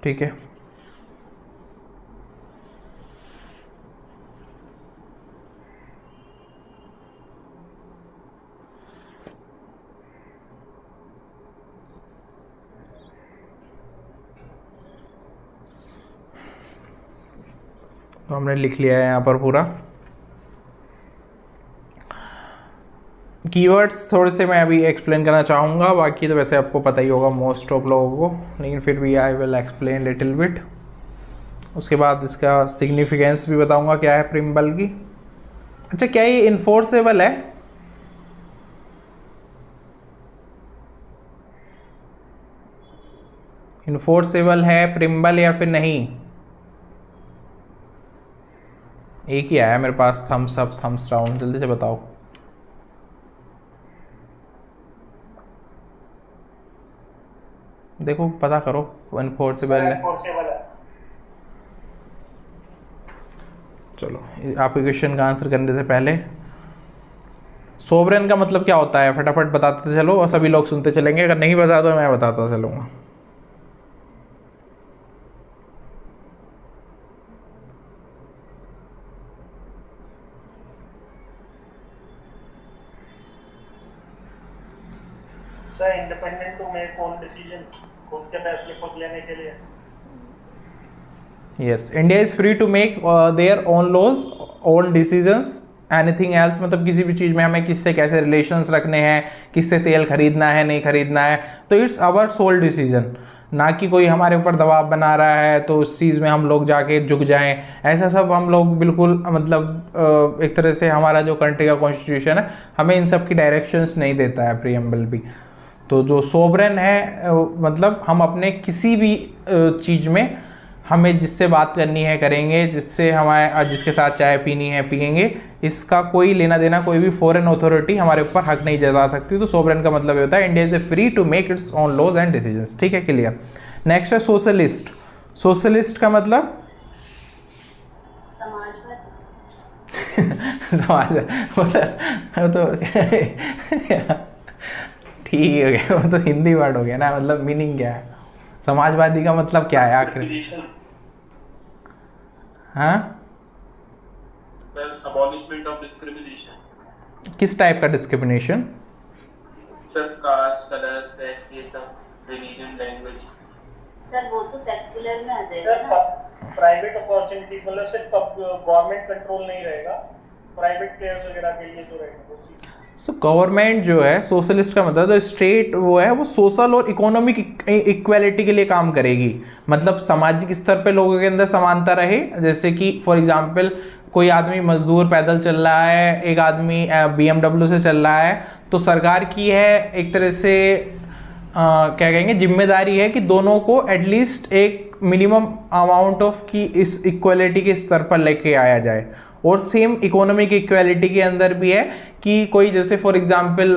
ठीक है, तो हमने लिख लिया है यहाँ पर पूरा। कीवर्ड्स थोड़े से मैं अभी एक्सप्लेन करना चाहूँगा, बाकी तो वैसे आपको पता ही होगा मोस्ट ऑफ लोगों को, लेकिन फिर भी I will explain little bit. उसके बाद इसका सिग्निफिकेंस भी बताऊँगा क्या है प्रिम्बल की। अच्छा, क्या ये इन्फोर्सेबल है? इन्फोर्सेबल है प्रिम्बल या फिर नहीं? एक ही आया मेरे पास, थम्स अप, थम्स डाउन, जल्दी से बताओ। देखो पता करो, इन्फोर्सेबल है। चलो, आपके क्वेश्चन का आंसर करने से पहले सोवरेन का मतलब क्या होता है फटाफट बताते चलो, और सभी लोग सुनते चलेंगे। अगर नहीं बता तो मैं बताता चलूँगा। Sir independent to make own decision, खुद के फैसले खुद लेने के लिए। Yes, India is free to make their own laws, own decisions, anything else, मतलब किसी भी चीज़ में हमें किससे कैसे रिलेशंस रखने हैं, किससे तेल खरीदना है नहीं खरीदना है, तो इट्स आवर सोल डिसीजन, ना कि कोई हमारे ऊपर दबाव बना रहा है तो उस चीज़ में हम लोग जाके झुक जाएं। ऐसा सब हम लोग बिल्कुल, मतलब एक तरह से हमारा जो कंट्री का कॉन्स्टिट्यूशन है हमें इन सब की डायरेक्शंस नहीं देता है, प्रीएम्बल भी। तो जो सोवरेन है, मतलब हम अपने किसी भी चीज़ में हमें जिससे बात करनी है करेंगे, जिससे हमारे जिसके साथ चाय पीनी है पियेंगे, इसका कोई लेना देना कोई भी फॉरेन अथॉरिटी हमारे ऊपर हक नहीं जता सकती। तो सोवरेन का मतलब ये होता है India is a free to make its own laws and decisions. ठीक है, क्लियर। नेक्स्ट है सोशलिस्ट। सोशलिस्ट का मतलब समाज, वो तो ठीक हो गया, वो तो हिंदी वर्ड हो गया ना, मतलब मीनिंग क्या है? समाजवादी का मतलब क्या है आखिर? हाँ, अबॉलिशमेंट ऑफ डिस्क्रिमिनेशन। किस टाइप का discrimination? Sir caste, colour, sex, ये सब, रिलीजन, लैंग्वेज। सर वो तो सेक्युलर में आ जाएगा ना। प्राइवेट अपॉर्चुनिटीज, मतलब सिर्फ गवर्नमेंट कंट्रोल नहीं रहेगा, प्राइवेट प्लेयर्स वगैरह के लिए जो रहेगा वो चीज। सो गवर्नमेंट जो है, सोशलिस्ट का मतलब तो स्टेट वो है, वो सोशल और इकोनॉमिक इक्वालिटी के लिए काम करेगी। मतलब सामाजिक स्तर पे लोगों के अंदर समानता रहे, जैसे कि फॉर एग्जांपल कोई आदमी मजदूर पैदल चल रहा है, एक आदमी BMW से चल रहा है, तो सरकार की है एक तरह से क्या कहेंगे, जिम्मेदारी है कि दोनों को एटलीस्ट एक मिनिमम अमाउंट ऑफ की इस इक्वालिटी के स्तर पर लेके आया जाए। और सेम इकोनॉमिक इक्वालिटी के अंदर भी है कि कोई जैसे फॉर एग्जांपल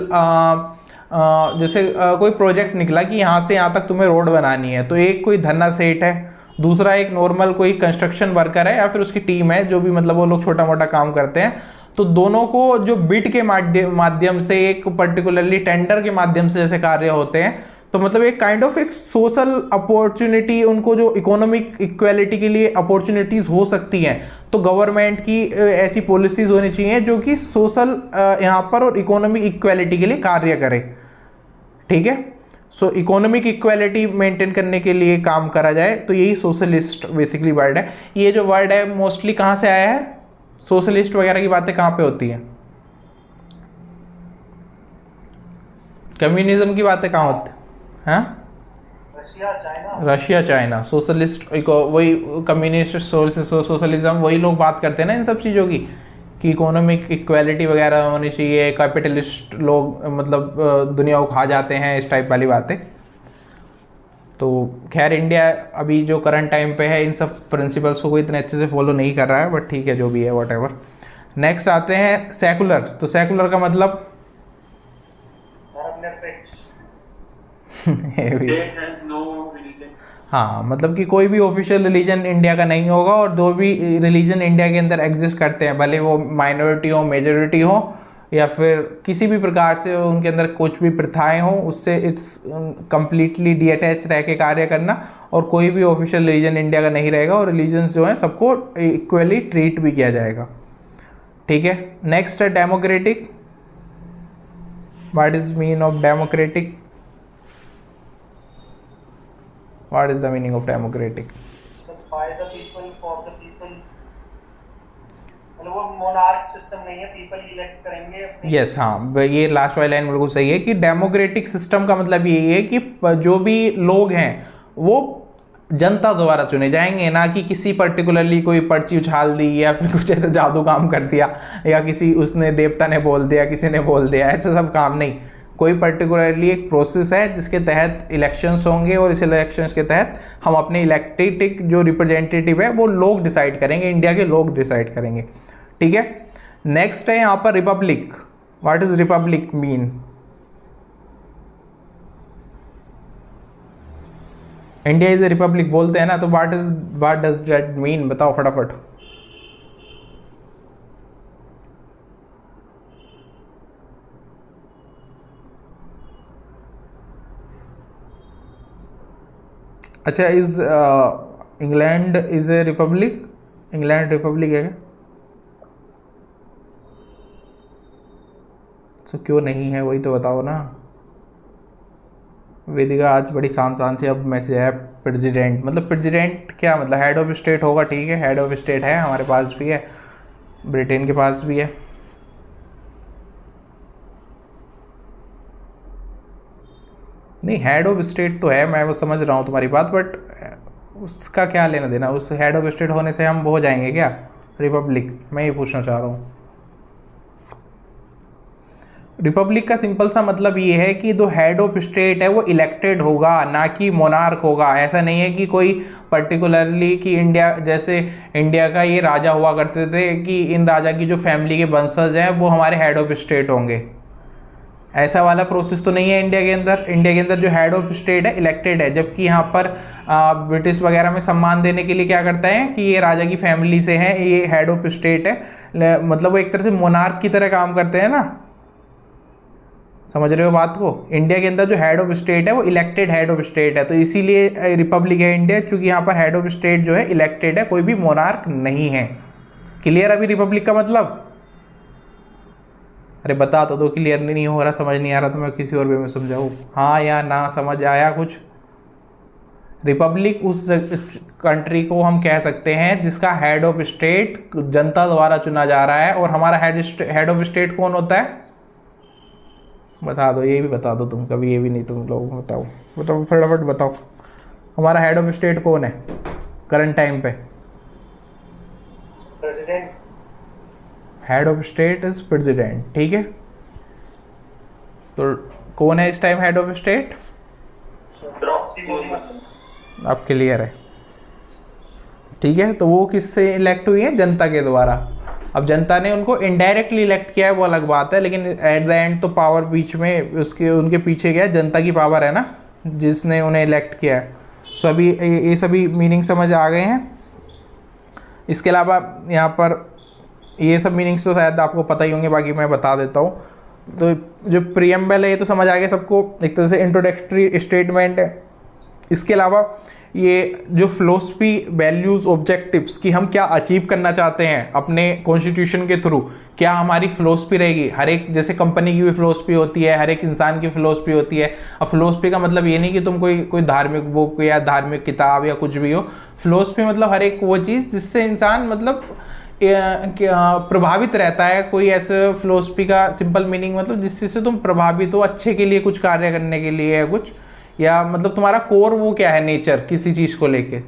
जैसे कोई प्रोजेक्ट निकला कि यहाँ से यहाँ तक तुम्हें रोड बनानी है, तो एक कोई धन्ना सेठ है, दूसरा एक नॉर्मल कोई कंस्ट्रक्शन वर्कर है या फिर उसकी टीम है, जो भी मतलब वो लोग छोटा मोटा काम करते हैं, तो दोनों को जो बिड के माध्यम से, एक पर्टिकुलरली टेंडर के माध्यम से जैसे कार्य होते हैं, तो मतलब एक काइंड ऑफ एक सोशल अपॉर्चुनिटी, उनको जो इकोनॉमिक इक्वालिटी के लिए अपॉर्चुनिटीज़ हो सकती हैं, तो गवर्नमेंट की ऐसी पॉलिसीज़ होनी चाहिए जो कि सोशल यहाँ पर और इकोनॉमिक इक्वालिटी के लिए कार्य करे। ठीक है, सो इकोनॉमिक इक्वालिटी मेंटेन करने के लिए काम करा जाए, तो यही सोशलिस्ट बेसिकली वर्ड है। ये जो वर्ड है मोस्टली कहाँ से आया है? सोशलिस्ट वगैरह की बातें कहाँ पे होती हैं? कम्युनिज्म की बातें कहाँ होती हैं? हाँ, रशिया चाइना सोशलिस्ट, वही कम्युनिस्ट सोशलिज्म, वही लोग बात करते हैं ना इन सब चीज़ों की, कि इकोनॉमिक इक्वालिटी वगैरह होनी चाहिए, कैपिटलिस्ट लोग मतलब दुनिया को खा जाते हैं, इस टाइप वाली बातें। तो खैर इंडिया अभी जो करंट टाइम पे है इन सब प्रिंसिपल्स को कोई इतने अच्छे से फॉलो नहीं कर रहा है, बट ठीक है जो भी है, वॉट एवर। नेक्स्ट आते हैं सेकुलर। तो सेकुलर का मतलब हाँ, मतलब कि कोई भी ऑफिशियल रिलीजन इंडिया का नहीं होगा, और जो भी रिलीजन इंडिया के अंदर एग्जिस्ट करते हैं, भले वो माइनॉरिटी हो, मेजॉरिटी हो, या फिर किसी भी प्रकार से उनके अंदर कुछ भी प्रथाएं हो, उससे इट्स कम्प्लीटली डीअटैच रह के कार्य करना। और कोई भी ऑफिशियल रिलीजन इंडिया का नहीं रहेगा, और रिलीजन्स जो हैं सबको इक्वली ट्रीट भी किया जाएगा। ठीक है, नेक्स्ट है democratic. What is mean of democratic? What is the meaning of democratic? By the people, for the people. मतलब वो मोनार्क सिस्टम नहीं है, पीपल इलेक्ट करेंगे। Yes, हाँ, ये लास्ट वाली लाइन बिल्कुल सही है कि डेमोक्रेटिक सिस्टम का मतलब यही है कि जो भी लोग हैं वो जनता द्वारा चुने जाएंगे, ना कि किसी पर्टिकुलरली कोई पर्ची उछाल दी या फिर कुछ ऐसा जादू काम कर दिया, या किसी उसने देवता ने बोल दिया, किसी ने बोल दिया, ऐसा सब काम नहीं। कोई पर्टिकुलरली एक प्रोसेस है जिसके तहत इलेक्शंस होंगे, और इस इलेक्शंस के तहत हम अपने इलेक्टेड जो रिप्रेजेंटेटिव है वो लोग डिसाइड करेंगे, इंडिया के लोग डिसाइड करेंगे। ठीक है, नेक्स्ट है यहाँ पर Republic. What is Republic mean? India is A Republic बोलते हैं ना, तो व्हाट डज दैट मीन? बताओ फटाफट। अच्छा, is England is a Republic? England Republic है क्या? तो क्यों नहीं है, वही तो बताओ ना। वेदिका आज बड़ी शान से अब मैसेज आया प्रेसिडेंट, मतलब प्रेसिडेंट क्या मतलब हेड ऑफ स्टेट होगा, ठीक है हेड ऑफ स्टेट है, हमारे पास भी है, ब्रिटेन के पास भी है। नहीं हेड ऑफ स्टेट तो है, मैं वो समझ रहा हूँ तुम्हारी बात, बट उसका क्या लेना देना, उस हेड ऑफ स्टेट होने से हम हो जाएंगे क्या रिपब्लिक, मैं ये पूछना चाह रहा हूँ। रिपब्लिक का सिंपल सा मतलब ये है कि जो हेड ऑफ स्टेट है वो इलेक्टेड होगा, ना कि मोनार्क होगा। ऐसा नहीं है कि कोई पर्टिकुलरली कि इंडिया, जैसे इंडिया का ये राजा हुआ करते थे कि इन राजा की जो फैमिली के वंशज हैं वो हमारे हेड ऑफ स्टेट होंगे, ऐसा वाला प्रोसेस तो नहीं है इंडिया के अंदर। इंडिया के अंदर जो हेड ऑफ स्टेट है इलेक्टेड है, जबकि यहाँ पर ब्रिटिश वगैरह में सम्मान देने के लिए क्या करता है कि ये राजा की फैमिली से हैं, ये हेड ऑफ स्टेट है, मतलब वो एक तरह से मोनार्क की तरह काम करते हैं ना, समझ रहे हो बात को। इंडिया के अंदर जो हेड ऑफ स्टेट है वो इलेक्टेड हेड ऑफ स्टेट है, तो इसीलिए रिपब्लिक है इंडिया, क्योंकि यहाँ पर हेड ऑफ स्टेट जो है इलेक्टेड है, कोई भी मोनार्क नहीं है। क्लियर अभी रिपब्लिक का मतलब? अरे बता तो दो, क्लियर नहीं हो रहा, समझ नहीं आ रहा तो मैं किसी और वे में समझाऊँ, हाँ या ना, समझ आया कुछ? रिपब्लिक उस कंट्री को हम कह सकते हैं जिसका हेड ऑफ स्टेट जनता द्वारा चुना जा रहा है। और हमारा हेड ऑफ स्टेट कौन होता है बता दो, ये भी बता दो तुम, कभी ये भी नहीं तुम लोग बताओ, बताओ फटाफट बताओ, हमारा हेड ऑफ स्टेट कौन है करंट टाइम पे? President. Head of state is president, ठीक है। तो कौन है इस टाइम हेड ऑफ स्टेट? अब क्लियर है, ठीक है। तो वो किससे इलेक्ट हुई है? जनता के द्वारा। अब जनता ने उनको इनडायरेक्टली इलेक्ट किया है वो अलग बात है, लेकिन एट द एंड तो पावर बीच में उसके उनके पीछे क्या है, जनता की पावर है ना जिसने उन्हें इलेक्ट किया है। सो अभी ये सभी मीनिंग समझ आ गए हैं। इसके अलावा यहाँ पर ये सब मीनिंग्स तो शायद आपको पता ही होंगे, बाकी मैं बता देता हूँ। तो जो प्रीएम्बल है ये तो समझ आ गया सबको, एक तरह से इंट्रोडक्टरी स्टेटमेंट है। इसके अलावा ये जो फिलोसफी, वैल्यूज़, ऑब्जेक्टिव्स कि हम क्या अचीव करना चाहते हैं अपने कॉन्स्टिट्यूशन के थ्रू, क्या हमारी फिलोसफी रहेगी। हर एक, जैसे कंपनी की भी फिलोसफी होती है, हर एक इंसान की फिलोसफी होती है। अब फिलोसफी का मतलब ये नहीं कि तुम कोई धार्मिक बुक या धार्मिक किताब या कुछ भी हो। फिलोसफी मतलब हर एक वो चीज़ जिससे इंसान मतलब प्रभावित रहता है। कोई ऐसे फिलोसफी का सिंपल मीनिंग मतलब जिससे तुम प्रभावित हो, अच्छे के लिए कुछ कार्य करने के लिए या कुछ, या मतलब तुम्हारा कोर वो क्या है नेचर किसी चीज़ को लेके।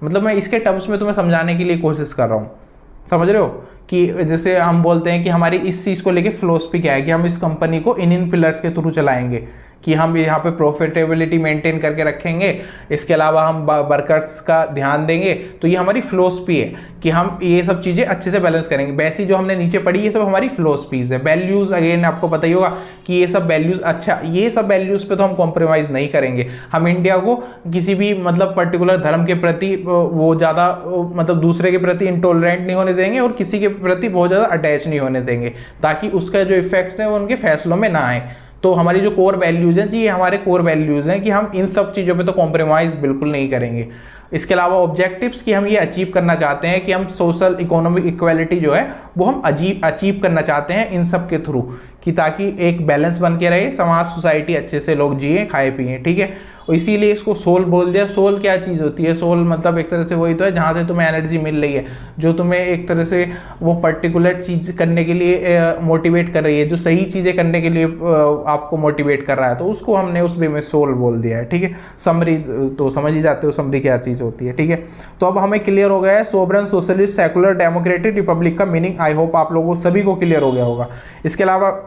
मतलब मैं इसके टर्म्स में तुम्हें समझाने के लिए कोशिश कर रहा हूँ, समझ रहे हो। कि जैसे हम बोलते हैं कि हमारी इस चीज़ को लेके फिलोसफी क्या है, कि हम इस कंपनी को इन पिलर्स के थ्रू चलाएंगे, कि हम यहाँ पे प्रॉफिटेबिलिटी मेंटेन करके रखेंगे, इसके अलावा हम वर्कर्स का ध्यान देंगे। तो ये हमारी फिलोसफी है कि हम ये सब चीज़ें अच्छे से बैलेंस करेंगे। वैसी जो हमने नीचे पढ़ी ये सब हमारी फिलोसफीज़ है। वैल्यूज़ अगेन आपको पता ही होगा कि ये सब वैल्यूज़, अच्छा ये सब वैल्यूज़ पे तो हम कॉम्प्रोमाइज़ नहीं करेंगे। हम इंडिया को किसी भी मतलब पर्टिकुलर धर्म के प्रति वो ज़्यादा मतलब दूसरे के प्रति इंटॉलरेंट नहीं होने देंगे, और किसी के प्रति बहुत ज़्यादा अटैच नहीं होने देंगे, ताकि उसका जो इफेक्ट्स हैं वो उनके फैसलों में ना आए। तो हमारी जो कोर वैल्यूज़ हैं जी, ये हमारे कोर वैल्यूज़ हैं कि हम इन सब चीज़ों पे तो कॉम्प्रोमाइज़ बिल्कुल नहीं करेंगे। इसके अलावा ऑब्जेक्टिव्स कि हम ये अचीव करना चाहते हैं कि हम सोशल इकोनॉमिक इक्वालिटी जो है वो हम अचीव करना चाहते हैं इन सब के थ्रू, कि ताकि एक बैलेंस बन के रहे, समाज सोसाइटी अच्छे से लोग जिए खाए पिए, ठीक है। और इसीलिए इसको सोल बोल दिया। सोल क्या चीज़ होती है? सोल मतलब एक तरह से वही तो है जहाँ से तुम्हें एनर्जी मिल रही है, जो तुम्हें एक तरह से वो पर्टिकुलर चीज़ करने के लिए मोटिवेट कर रही है, जो सही चीज़ें करने के लिए आपको मोटिवेट कर रहा है, तो उसको हमने उस वे में सोल बोल दिया है, ठीक है। समरी तो समझ ही जाते हो समरी क्या चीज़ होती है, ठीक है। तो अब हमें क्लियर हो गया है sovereign, socialist, secular, democratic, Republic का मीनिंग। आई होप आप लोगों सभी को क्लियर हो गया होगा। इसके अलावा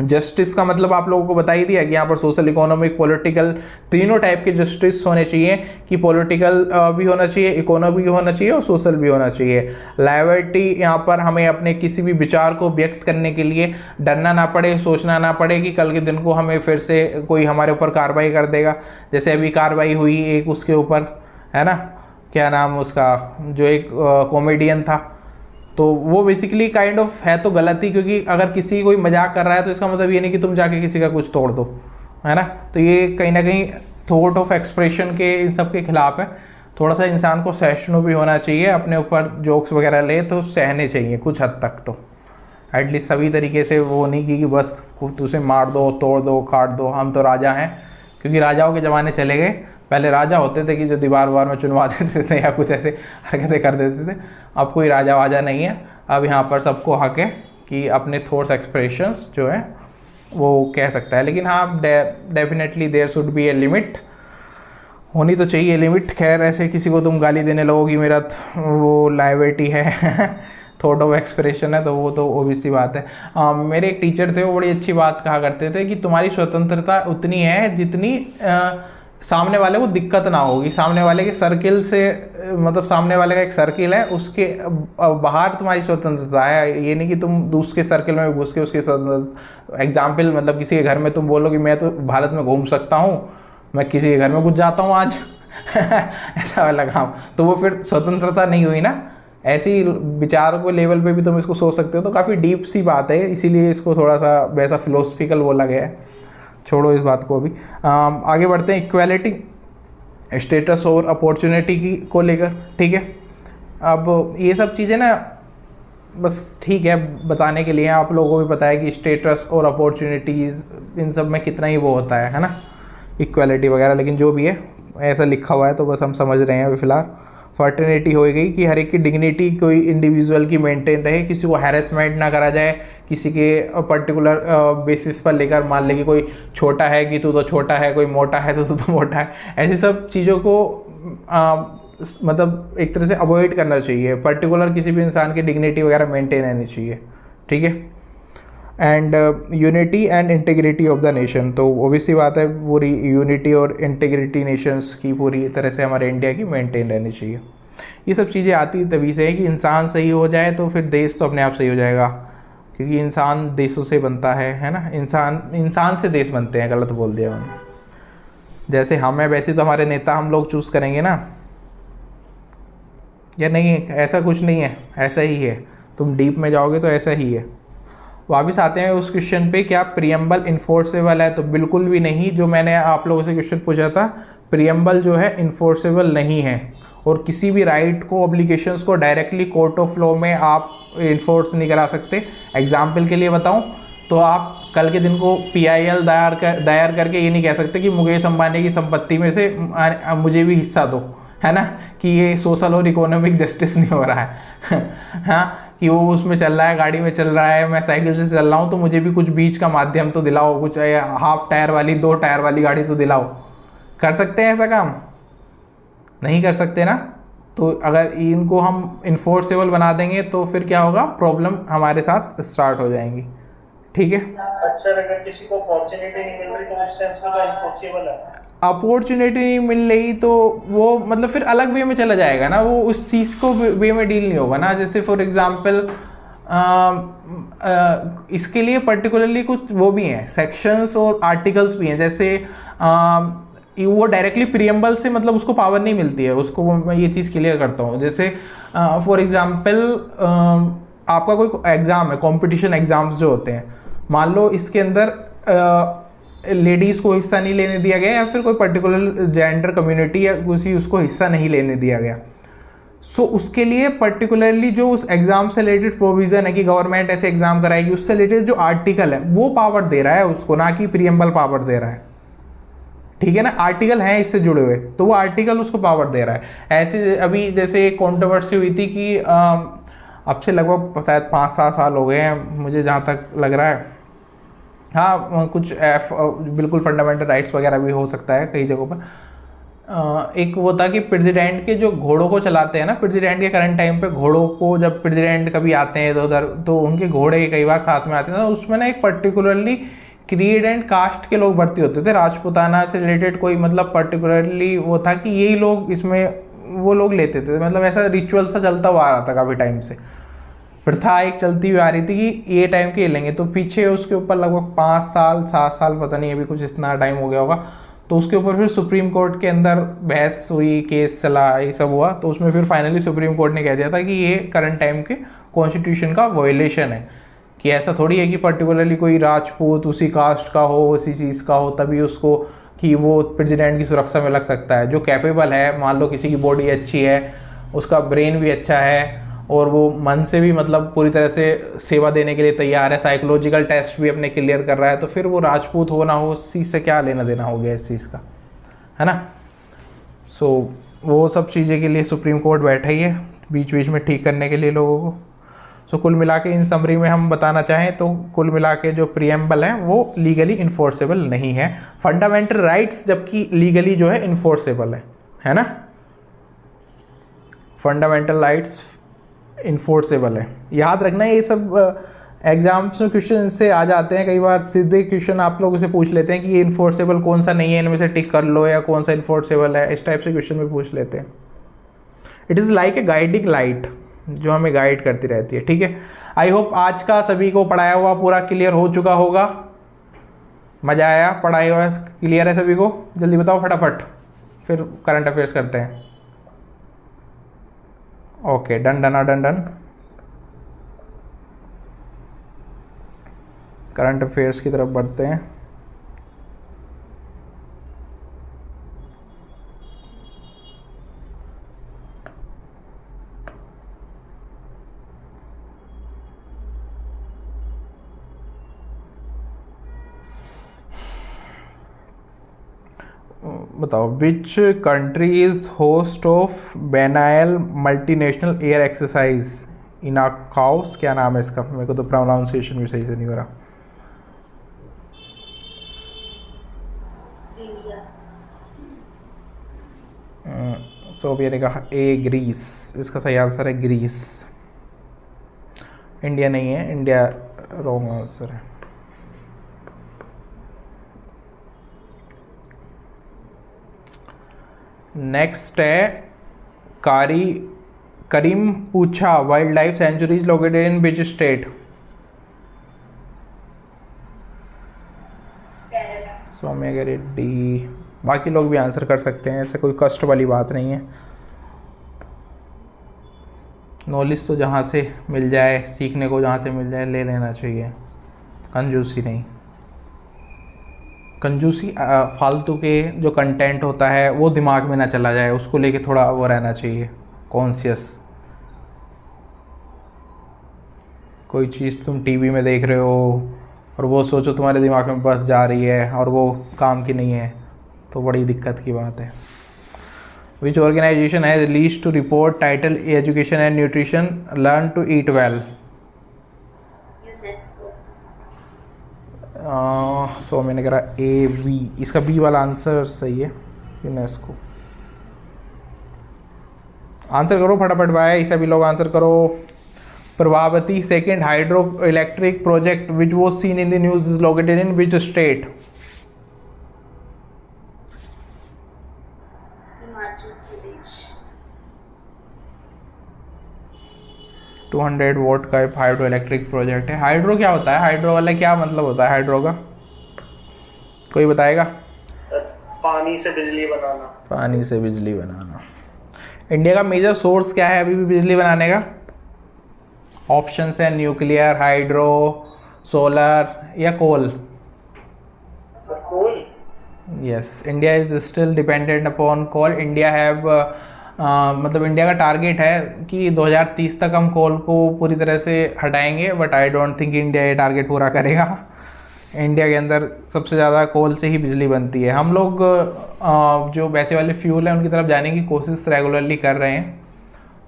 जस्टिस का मतलब आप लोगों को बता ही दिया कि यहाँ पर सोशल, इकोनॉमिक, पॉलिटिकल, तीनों टाइप के जस्टिस होने चाहिए, कि पॉलिटिकल भी होना चाहिए, इकोनॉमिक भी होना चाहिए और सोशल भी होना चाहिए। लायबिलिटी, यहाँ पर हमें अपने किसी भी विचार को व्यक्त करने के लिए डरना ना पड़े, सोचना ना पड़े कि कल के दिन को हमें फिर से कोई हमारे ऊपर कार्रवाई कर देगा। जैसे अभी कार्रवाई हुई एक उसके ऊपर, है ना, क्या नाम उसका, जो एक कॉमेडियन था, तो वो बेसिकली काइंड ऑफ है तो गलत ही, क्योंकि अगर किसी कोई मजाक कर रहा है तो इसका मतलब ये नहीं कि तुम जाके किसी का कुछ तोड़ दो, है ना। तो ये कहीं ना कहीं थॉट ऑफ एक्सप्रेशन के इन सब के खिलाफ है। थोड़ा सा इंसान को सहिष्णु भी होना चाहिए, अपने ऊपर जोक्स वगैरह ले तो सहने चाहिए कुछ हद तक, तो एटलीस्ट सभी तरीके से वो नहीं कि बस तुझे मार दो, तोड़ दो, काट दो, हम तो राजा हैं, क्योंकि राजाओं के ज़माने चले गए। पहले राजा होते थे कि जो दीवार वार में चुनवा देते थे या कुछ ऐसे हरकतें कर देते थे। अब कोई राजा वाजा नहीं है, अब यहाँ पर सबको हक है कि अपने थॉट्स एक्सप्रेशंस जो है वो कह सकता है। लेकिन हाँ, definitely there should be a limit, होनी तो चाहिए लिमिट। खैर ऐसे किसी को तुम गाली देने लगोगी, मेरा वो लाइबिलिटी है थॉट ऑफ एक्सप्रेशन है, तो वो तो ओबीसी बात है। मेरे एक टीचर थे, वो बड़ी अच्छी बात कहा करते थे कि तुम्हारी स्वतंत्रता उतनी है जितनी सामने वाले को दिक्कत ना होगी। सामने वाले के सर्किल से, मतलब सामने वाले का एक सर्किल है, उसके बाहर तुम्हारी स्वतंत्रता है। ये नहीं कि तुम दूसरे सर्किल में घुस के उसके स्वतंत्र, एग्जाम्पल मतलब किसी के घर में तुम बोलो कि मैं तो भारत में घूम सकता हूँ, मैं किसी के घर में घुस जाता हूँ आज ऐसा वाला काम, तो वो फिर स्वतंत्रता नहीं हुई ना। ऐसी विचारों को लेवल पे भी तुम इसको सोच सकते हो। तो काफ़ी डीप सी बात है, इसीलिए इसको थोड़ा सा वैसा फिलोसफिकल बोला गया है। छोड़ो इस बात को अभी, आगे बढ़ते हैं। इक्वालिटी, स्टेटस और अपॉर्चुनिटी की को लेकर, ठीक है। अब ये सब चीज़ें ना बस ठीक है बताने के लिए, आप लोगों को भी पता है कि स्टेटस और अपॉर्चुनिटीज़ इन सब में कितना ही वो होता है ना, इक्वालिटी वगैरह। लेकिन जो भी है ऐसा लिखा हुआ है तो बस हम समझ रहे हैं अभी फ़िलहाल। फर्टर्निटी हो गई कि हर एक की डिग्निटी कोई इंडिविजुअल की मेंटेन रहे, किसी को हैरेसमेंट ना करा जाए किसी के पर्टिकुलर बेसिस पर लेकर। मान ले कि कोई छोटा है कि तू तो छोटा है, कोई मोटा है तो तू तो मोटा है, ऐसी सब चीज़ों को मतलब एक तरह से अवॉइड करना चाहिए। पर्टिकुलर किसी भी इंसान की डिग्निटी वगैरह मेंटेन रहनी चाहिए, ठीक है। And unity and integrity of the nation, तो ओबियसली बात है पूरी यूनिटी और इंटीग्रिटी नेशंस की पूरी तरह से हमारे इंडिया की मेंटेन रहनी चाहिए। ये सब चीज़ें आती तभी से है कि इंसान सही हो जाए तो फिर देश तो अपने आप सही हो जाएगा, क्योंकि इंसान देशों से बनता है ना। इंसान से देश बनते हैं, गलत बोल दिया मैंने। जैसे हम हैं वैसे तो हमारे नेता हम लोग चूज़ करेंगे ना, या नहीं? ऐसा कुछ नहीं है, ऐसा ही है। तुम डीप में जाओगे तो ऐसा ही है। वापस आते हैं उस क्वेश्चन पे, क्या प्रीएम्बल इन्फोर्सेबल है? तो बिल्कुल भी नहीं। जो मैंने आप लोगों से क्वेश्चन पूछा था, प्रीएम्बल जो है इन्फोर्सेबल नहीं है, और किसी भी राइट को, ऑब्लिगेशंस को डायरेक्टली कोर्ट ऑफ लॉ में आप इन्फोर्स नहीं करा सकते। एग्जाम्पल के लिए बताऊं तो आप कल के दिन को PIL दायर करके ये नहीं कह सकते कि मुकेश अंबानी की संपत्ति में से मुझे भी हिस्सा दो, है ना, कि ये सोशल और इकोनॉमिक जस्टिस नहीं हो रहा है हाँ, कि वो उसमें चल रहा है, गाड़ी में चल रहा है, मैं साइकिल से चल रहा हूँ, तो मुझे भी कुछ बीच का माध्यम तो दिलाओ, कुछ हाफ टायर वाली 2 टायर वाली गाड़ी तो दिलाओ। कर सकते हैं ऐसा काम? नहीं कर सकते ना। तो अगर इनको हम इन्फोर्सेबल बना देंगे तो फिर क्या होगा, प्रॉब्लम हमारे साथ स्टार्ट हो जाएंगी, ठीक है। अच्छा, अगर किसी को अपॉर्चुनिटी नहीं मिल रही तो उस सेंस में तो इन्फोर्सेबल है। अपॉर्चुनिटी नहीं मिल रही तो वो मतलब फिर अलग वे में चला जाएगा ना, वो उस चीज़ को वे में डील नहीं होगा ना। जैसे फॉर एग्जांपल इसके लिए पर्टिकुलरली कुछ वो भी हैं, सेक्शंस और आर्टिकल्स भी हैं। जैसे वो डायरेक्टली प्रीएम्बल से मतलब उसको पावर नहीं मिलती है, उसको मैं ये चीज़ क्लियर करता हूँ। जैसे फॉर एग्जांपल आपका कोई एग्ज़ाम है, कंपटीशन एग्ज़ाम्स जो होते हैं, मान लो इसके अंदर लेडीज़ को हिस्सा नहीं लेने दिया गया, या फिर कोई पर्टिकुलर जेंडर कम्युनिटी या किसी उसको हिस्सा नहीं लेने दिया गया। सो उसके लिए पर्टिकुलरली जो उस एग्ज़ाम से रिलेटेड प्रोविज़न है कि गवर्नमेंट ऐसे एग्ज़ाम कराएगी, उससे रिलेटेड जो आर्टिकल है वो पावर दे रहा है उसको, ना कि प्रीएम्बल पावर दे रहा है, ठीक है ना। आर्टिकल हैं इससे जुड़े हुए, तो वो आर्टिकल उसको पावर दे रहा है। ऐसे अभी जैसे एक कॉन्ट्रोवर्सी हुई थी कि अब से लगभग शायद 5-7 साल हो गए हैं मुझे जहाँ तक लग रहा है, हाँ, कुछ बिल्कुल फंडामेंटल राइट्स वगैरह भी हो सकता है कई जगहों पर। एक वो था कि प्रेसिडेंट के जो घोड़ों को चलाते हैं ना, प्रेसिडेंट के करंट टाइम पे घोड़ों को, जब प्रेसिडेंट कभी आते हैं इधर उधर, तो उनके घोड़े कई बार साथ में आते हैं, तो उसमें ना एक पर्टिकुलरली क्रीड एंड कास्ट के लोग भर्ती होते थे। राजपूताना से रिलेटेड कोई मतलब पर्टिकुलरली वो था कि यही लोग इसमें वो लोग लेते थे, मतलब ऐसा रिचुअल सा चलता हुआ आ रहा था काफ़ी टाइम से, प्रथा एक चलती हुई आ रही थी कि ये टाइम के लेंगे। तो पीछे उसके ऊपर लगभग 5 साल 7 साल पता नहीं, अभी कुछ इतना टाइम हो गया होगा, तो उसके ऊपर फिर सुप्रीम कोर्ट के अंदर बहस हुई, केस चला, ये सब हुआ। तो उसमें फिर फाइनली सुप्रीम कोर्ट ने कह दिया था कि ये करंट टाइम के कॉन्स्टिट्यूशन का वायलेशन है, कि ऐसा थोड़ी है कि पर्टिकुलरली कोई राजपूत उसी कास्ट का हो, उसी चीज़ का हो, तभी उसको कि वो प्रेसिडेंट की सुरक्षा में लग सकता है। जो कैपेबल है, मान लो किसी की बॉडी अच्छी है, उसका ब्रेन भी अच्छा है, और वो मन से भी मतलब पूरी तरह से सेवा देने के लिए तैयार है, साइकोलॉजिकल टेस्ट भी अपने क्लियर कर रहा है, तो फिर वो राजपूत हो ना हो उस चीज़ से क्या लेना देना हो गया इस चीज़ का, है ना। सो वो सब चीज़ें के लिए सुप्रीम कोर्ट बैठा ही है बीच बीच में ठीक करने के लिए लोगों को। सो कुल मिला के इन समरी में हम बताना चाहें तो कुल मिला के जो प्रीएम्बल है वो लीगली इन्फोर्सेबल नहीं है। फंडामेंटल राइट्स जबकि लीगली जो है इन्फोर्सेबल है ना, फंडामेंटल राइट्स इन्फोर्सेबल है। याद रखना ये सब एग्जाम्स में क्वेश्चन से आ जाते हैं, कई बार सीधे क्वेश्चन आप लोगों से पूछ लेते हैं कि ये इन्फोर्सेबल कौन सा नहीं है, इनमें से टिक कर लो, या कौन सा इन्फोर्सेबल है, इस टाइप से क्वेश्चन में पूछ लेते हैं। It is like a guiding light जो हमें गाइड करती रहती है, ठीक है। आई होप आज का सभी को पढ़ाया हुआ पूरा क्लियर हो चुका होगा, मज़ा आया, पढ़ाई हुआ क्लियर है सभी को। जल्दी बताओ फटाफट, फिर करंट अफेयर्स करते हैं। Okay, done done done done. Current affairs की तरफ बढ़ते हैं। बताओ, which country is host of biennial multinational air exercise in आकाउस, क्या नाम है इसका, मेरे को तो प्रोनाउंसिएशन भी सही से नहीं हो रहा। सो अभी ने कहा ए ग्रीस, इसका सही आंसर है ग्रीस। इंडिया नहीं है, इंडिया रॉन्ग आंसर है। नेक्स्ट है करीम पूछा wild life sanctuary is located in which state. Soumya Reddy, बाकी लोग भी आंसर कर सकते हैं, ऐसे कोई कष्ट वाली बात नहीं है। नॉलेज तो जहाँ से मिल जाए, सीखने को जहाँ से मिल जाए ले लेना चाहिए, कंजूसी नहीं। कंजूसी फालतू के जो कंटेंट होता है वो दिमाग में ना चला जाए, उसको लेके थोड़ा वो रहना चाहिए कॉन्शियस। कोई चीज़ तुम टीवी में देख रहे हो और वो सोचो तुम्हारे दिमाग में बस जा रही है और वो काम की नहीं है, तो बड़ी दिक्कत की बात है। Which organisation has release to report title education and nutrition learn to eat well. So मैंने कहा ए बी, इसका बी वाला आंसर सही है, यूनेस्को। आंसर करो फटाफट भाई, सभी लोग आंसर करो। Prabhavati second hydro electric project which was seen in the news is located in which state. Himachal Pradesh. 200 vote का हाइड्रो इलेक्ट्रिक प्रोजेक्ट है। हाइड्रो क्या होता है, हाइड्रो वाला क्या मतलब होता है हाइड्रो का, कोई बताएगा? पानी से बिजली बनाना। पानी से बिजली बनाना। इंडिया का मेजर सोर्स क्या है अभी भी बिजली बनाने का? ऑप्शंस है न्यूक्लियर, हाइड्रो, सोलर या coal. Coal. Yes, India is still dependent upon coal. India have मतलब इंडिया का टारगेट है कि 2030 तक हम कोल को पूरी तरह से हटाएंगे, but I don't think India ये टारगेट पूरा करेगा। इंडिया के अंदर सबसे ज़्यादा कोल से ही बिजली बनती है। हम लोग जो वैसे वाले फ्यूल हैं उनकी तरफ जाने की कोशिश रेगुलरली कर रहे हैं,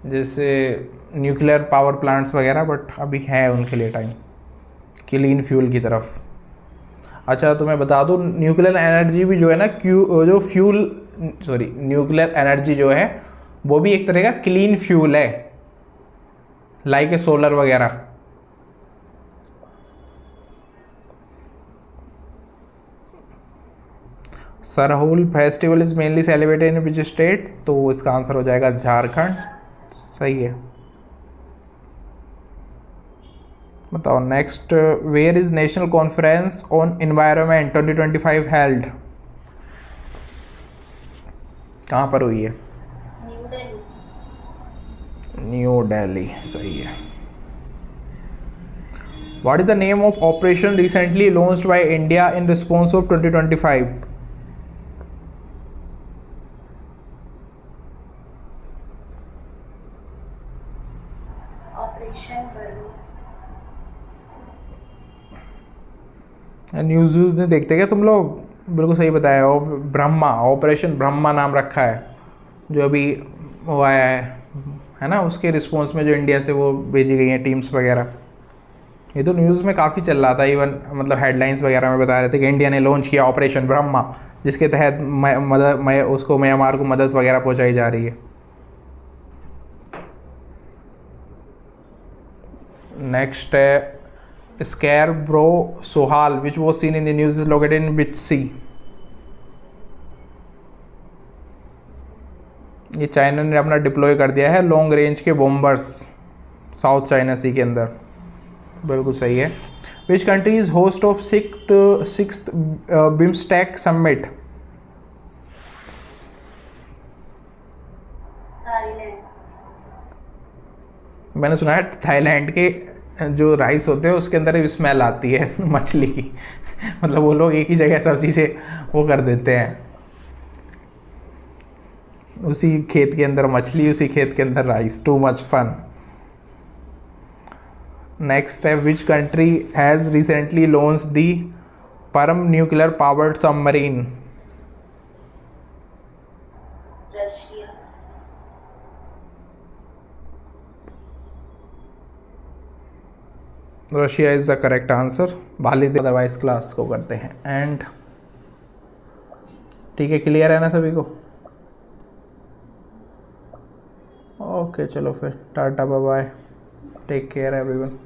जैसे न्यूक्लियर पावर प्लांट्स वगैरह, बट अभी है उनके लिए टाइम क्लीन फ्यूल की तरफ। अच्छा, तो मैं बता दूं न्यूक्लियर एनर्जी भी जो है ना, न्यूक्लियर एनर्जी जो है वो भी एक तरह का क्लीन फ्यूल है, लाइक ए सोलर वगैरह। Sarhul festival is mainly celebrated in which state, तो इसका आंसर हो जाएगा झारखंड। सही है। बताओ next, where is national conference on environment 2025 held, कहाँ पर हुई है? न्यू दिल्ली। सही है। What is the name of operation recently launched by India in response of 2025? News नहीं देखते क्या तुम लोग? बिल्कुल सही बताया। वो ब्रह्मा, ऑपरेशन ब्रह्मा नाम रखा है जो अभी वो आया है ना, उसके रिस्पॉन्स में जो इंडिया से वो भेजी गई हैं टीम्स वगैरह। ये तो न्यूज़ में काफ़ी चल रहा था, इवन मतलब हेडलाइंस वगैरह में बता रहे थे कि इंडिया ने लॉन्च किया ऑपरेशन ब्रह्मा, जिसके तहत उसको म्यांमार को मदद वगैरह पहुंचाई जा रही है। नेक्स्ट है Scarborough shoal which was seen in the news is located in which sea? ये चाइना ने अपना डिप्लॉय कर दिया है लॉन्ग रेंज के बॉम्बर्स साउथ चाइना सी के अंदर। बिल्कुल सही है। Which country is host of sixth BIMSTEC summit? मैंने सुना है थाईलैंड के जो राइस होते हैं उसके अंदर भी स्मेल आती है मछली की। मतलब वो लोग एक ही जगह सब चीज़ें वो कर देते हैं, उसी खेत के अंदर मछली, उसी खेत के अंदर rice. Too much fun. Next है which country has recently launch the Param nuclear powered submarine? Russia. Russia is the correct answer. वालिद अदरवाइज क्लास को करते हैं एंड। ठीक है, क्लियर है ना सभी को? ओके चलो फिर tata bye bye, take care everyone.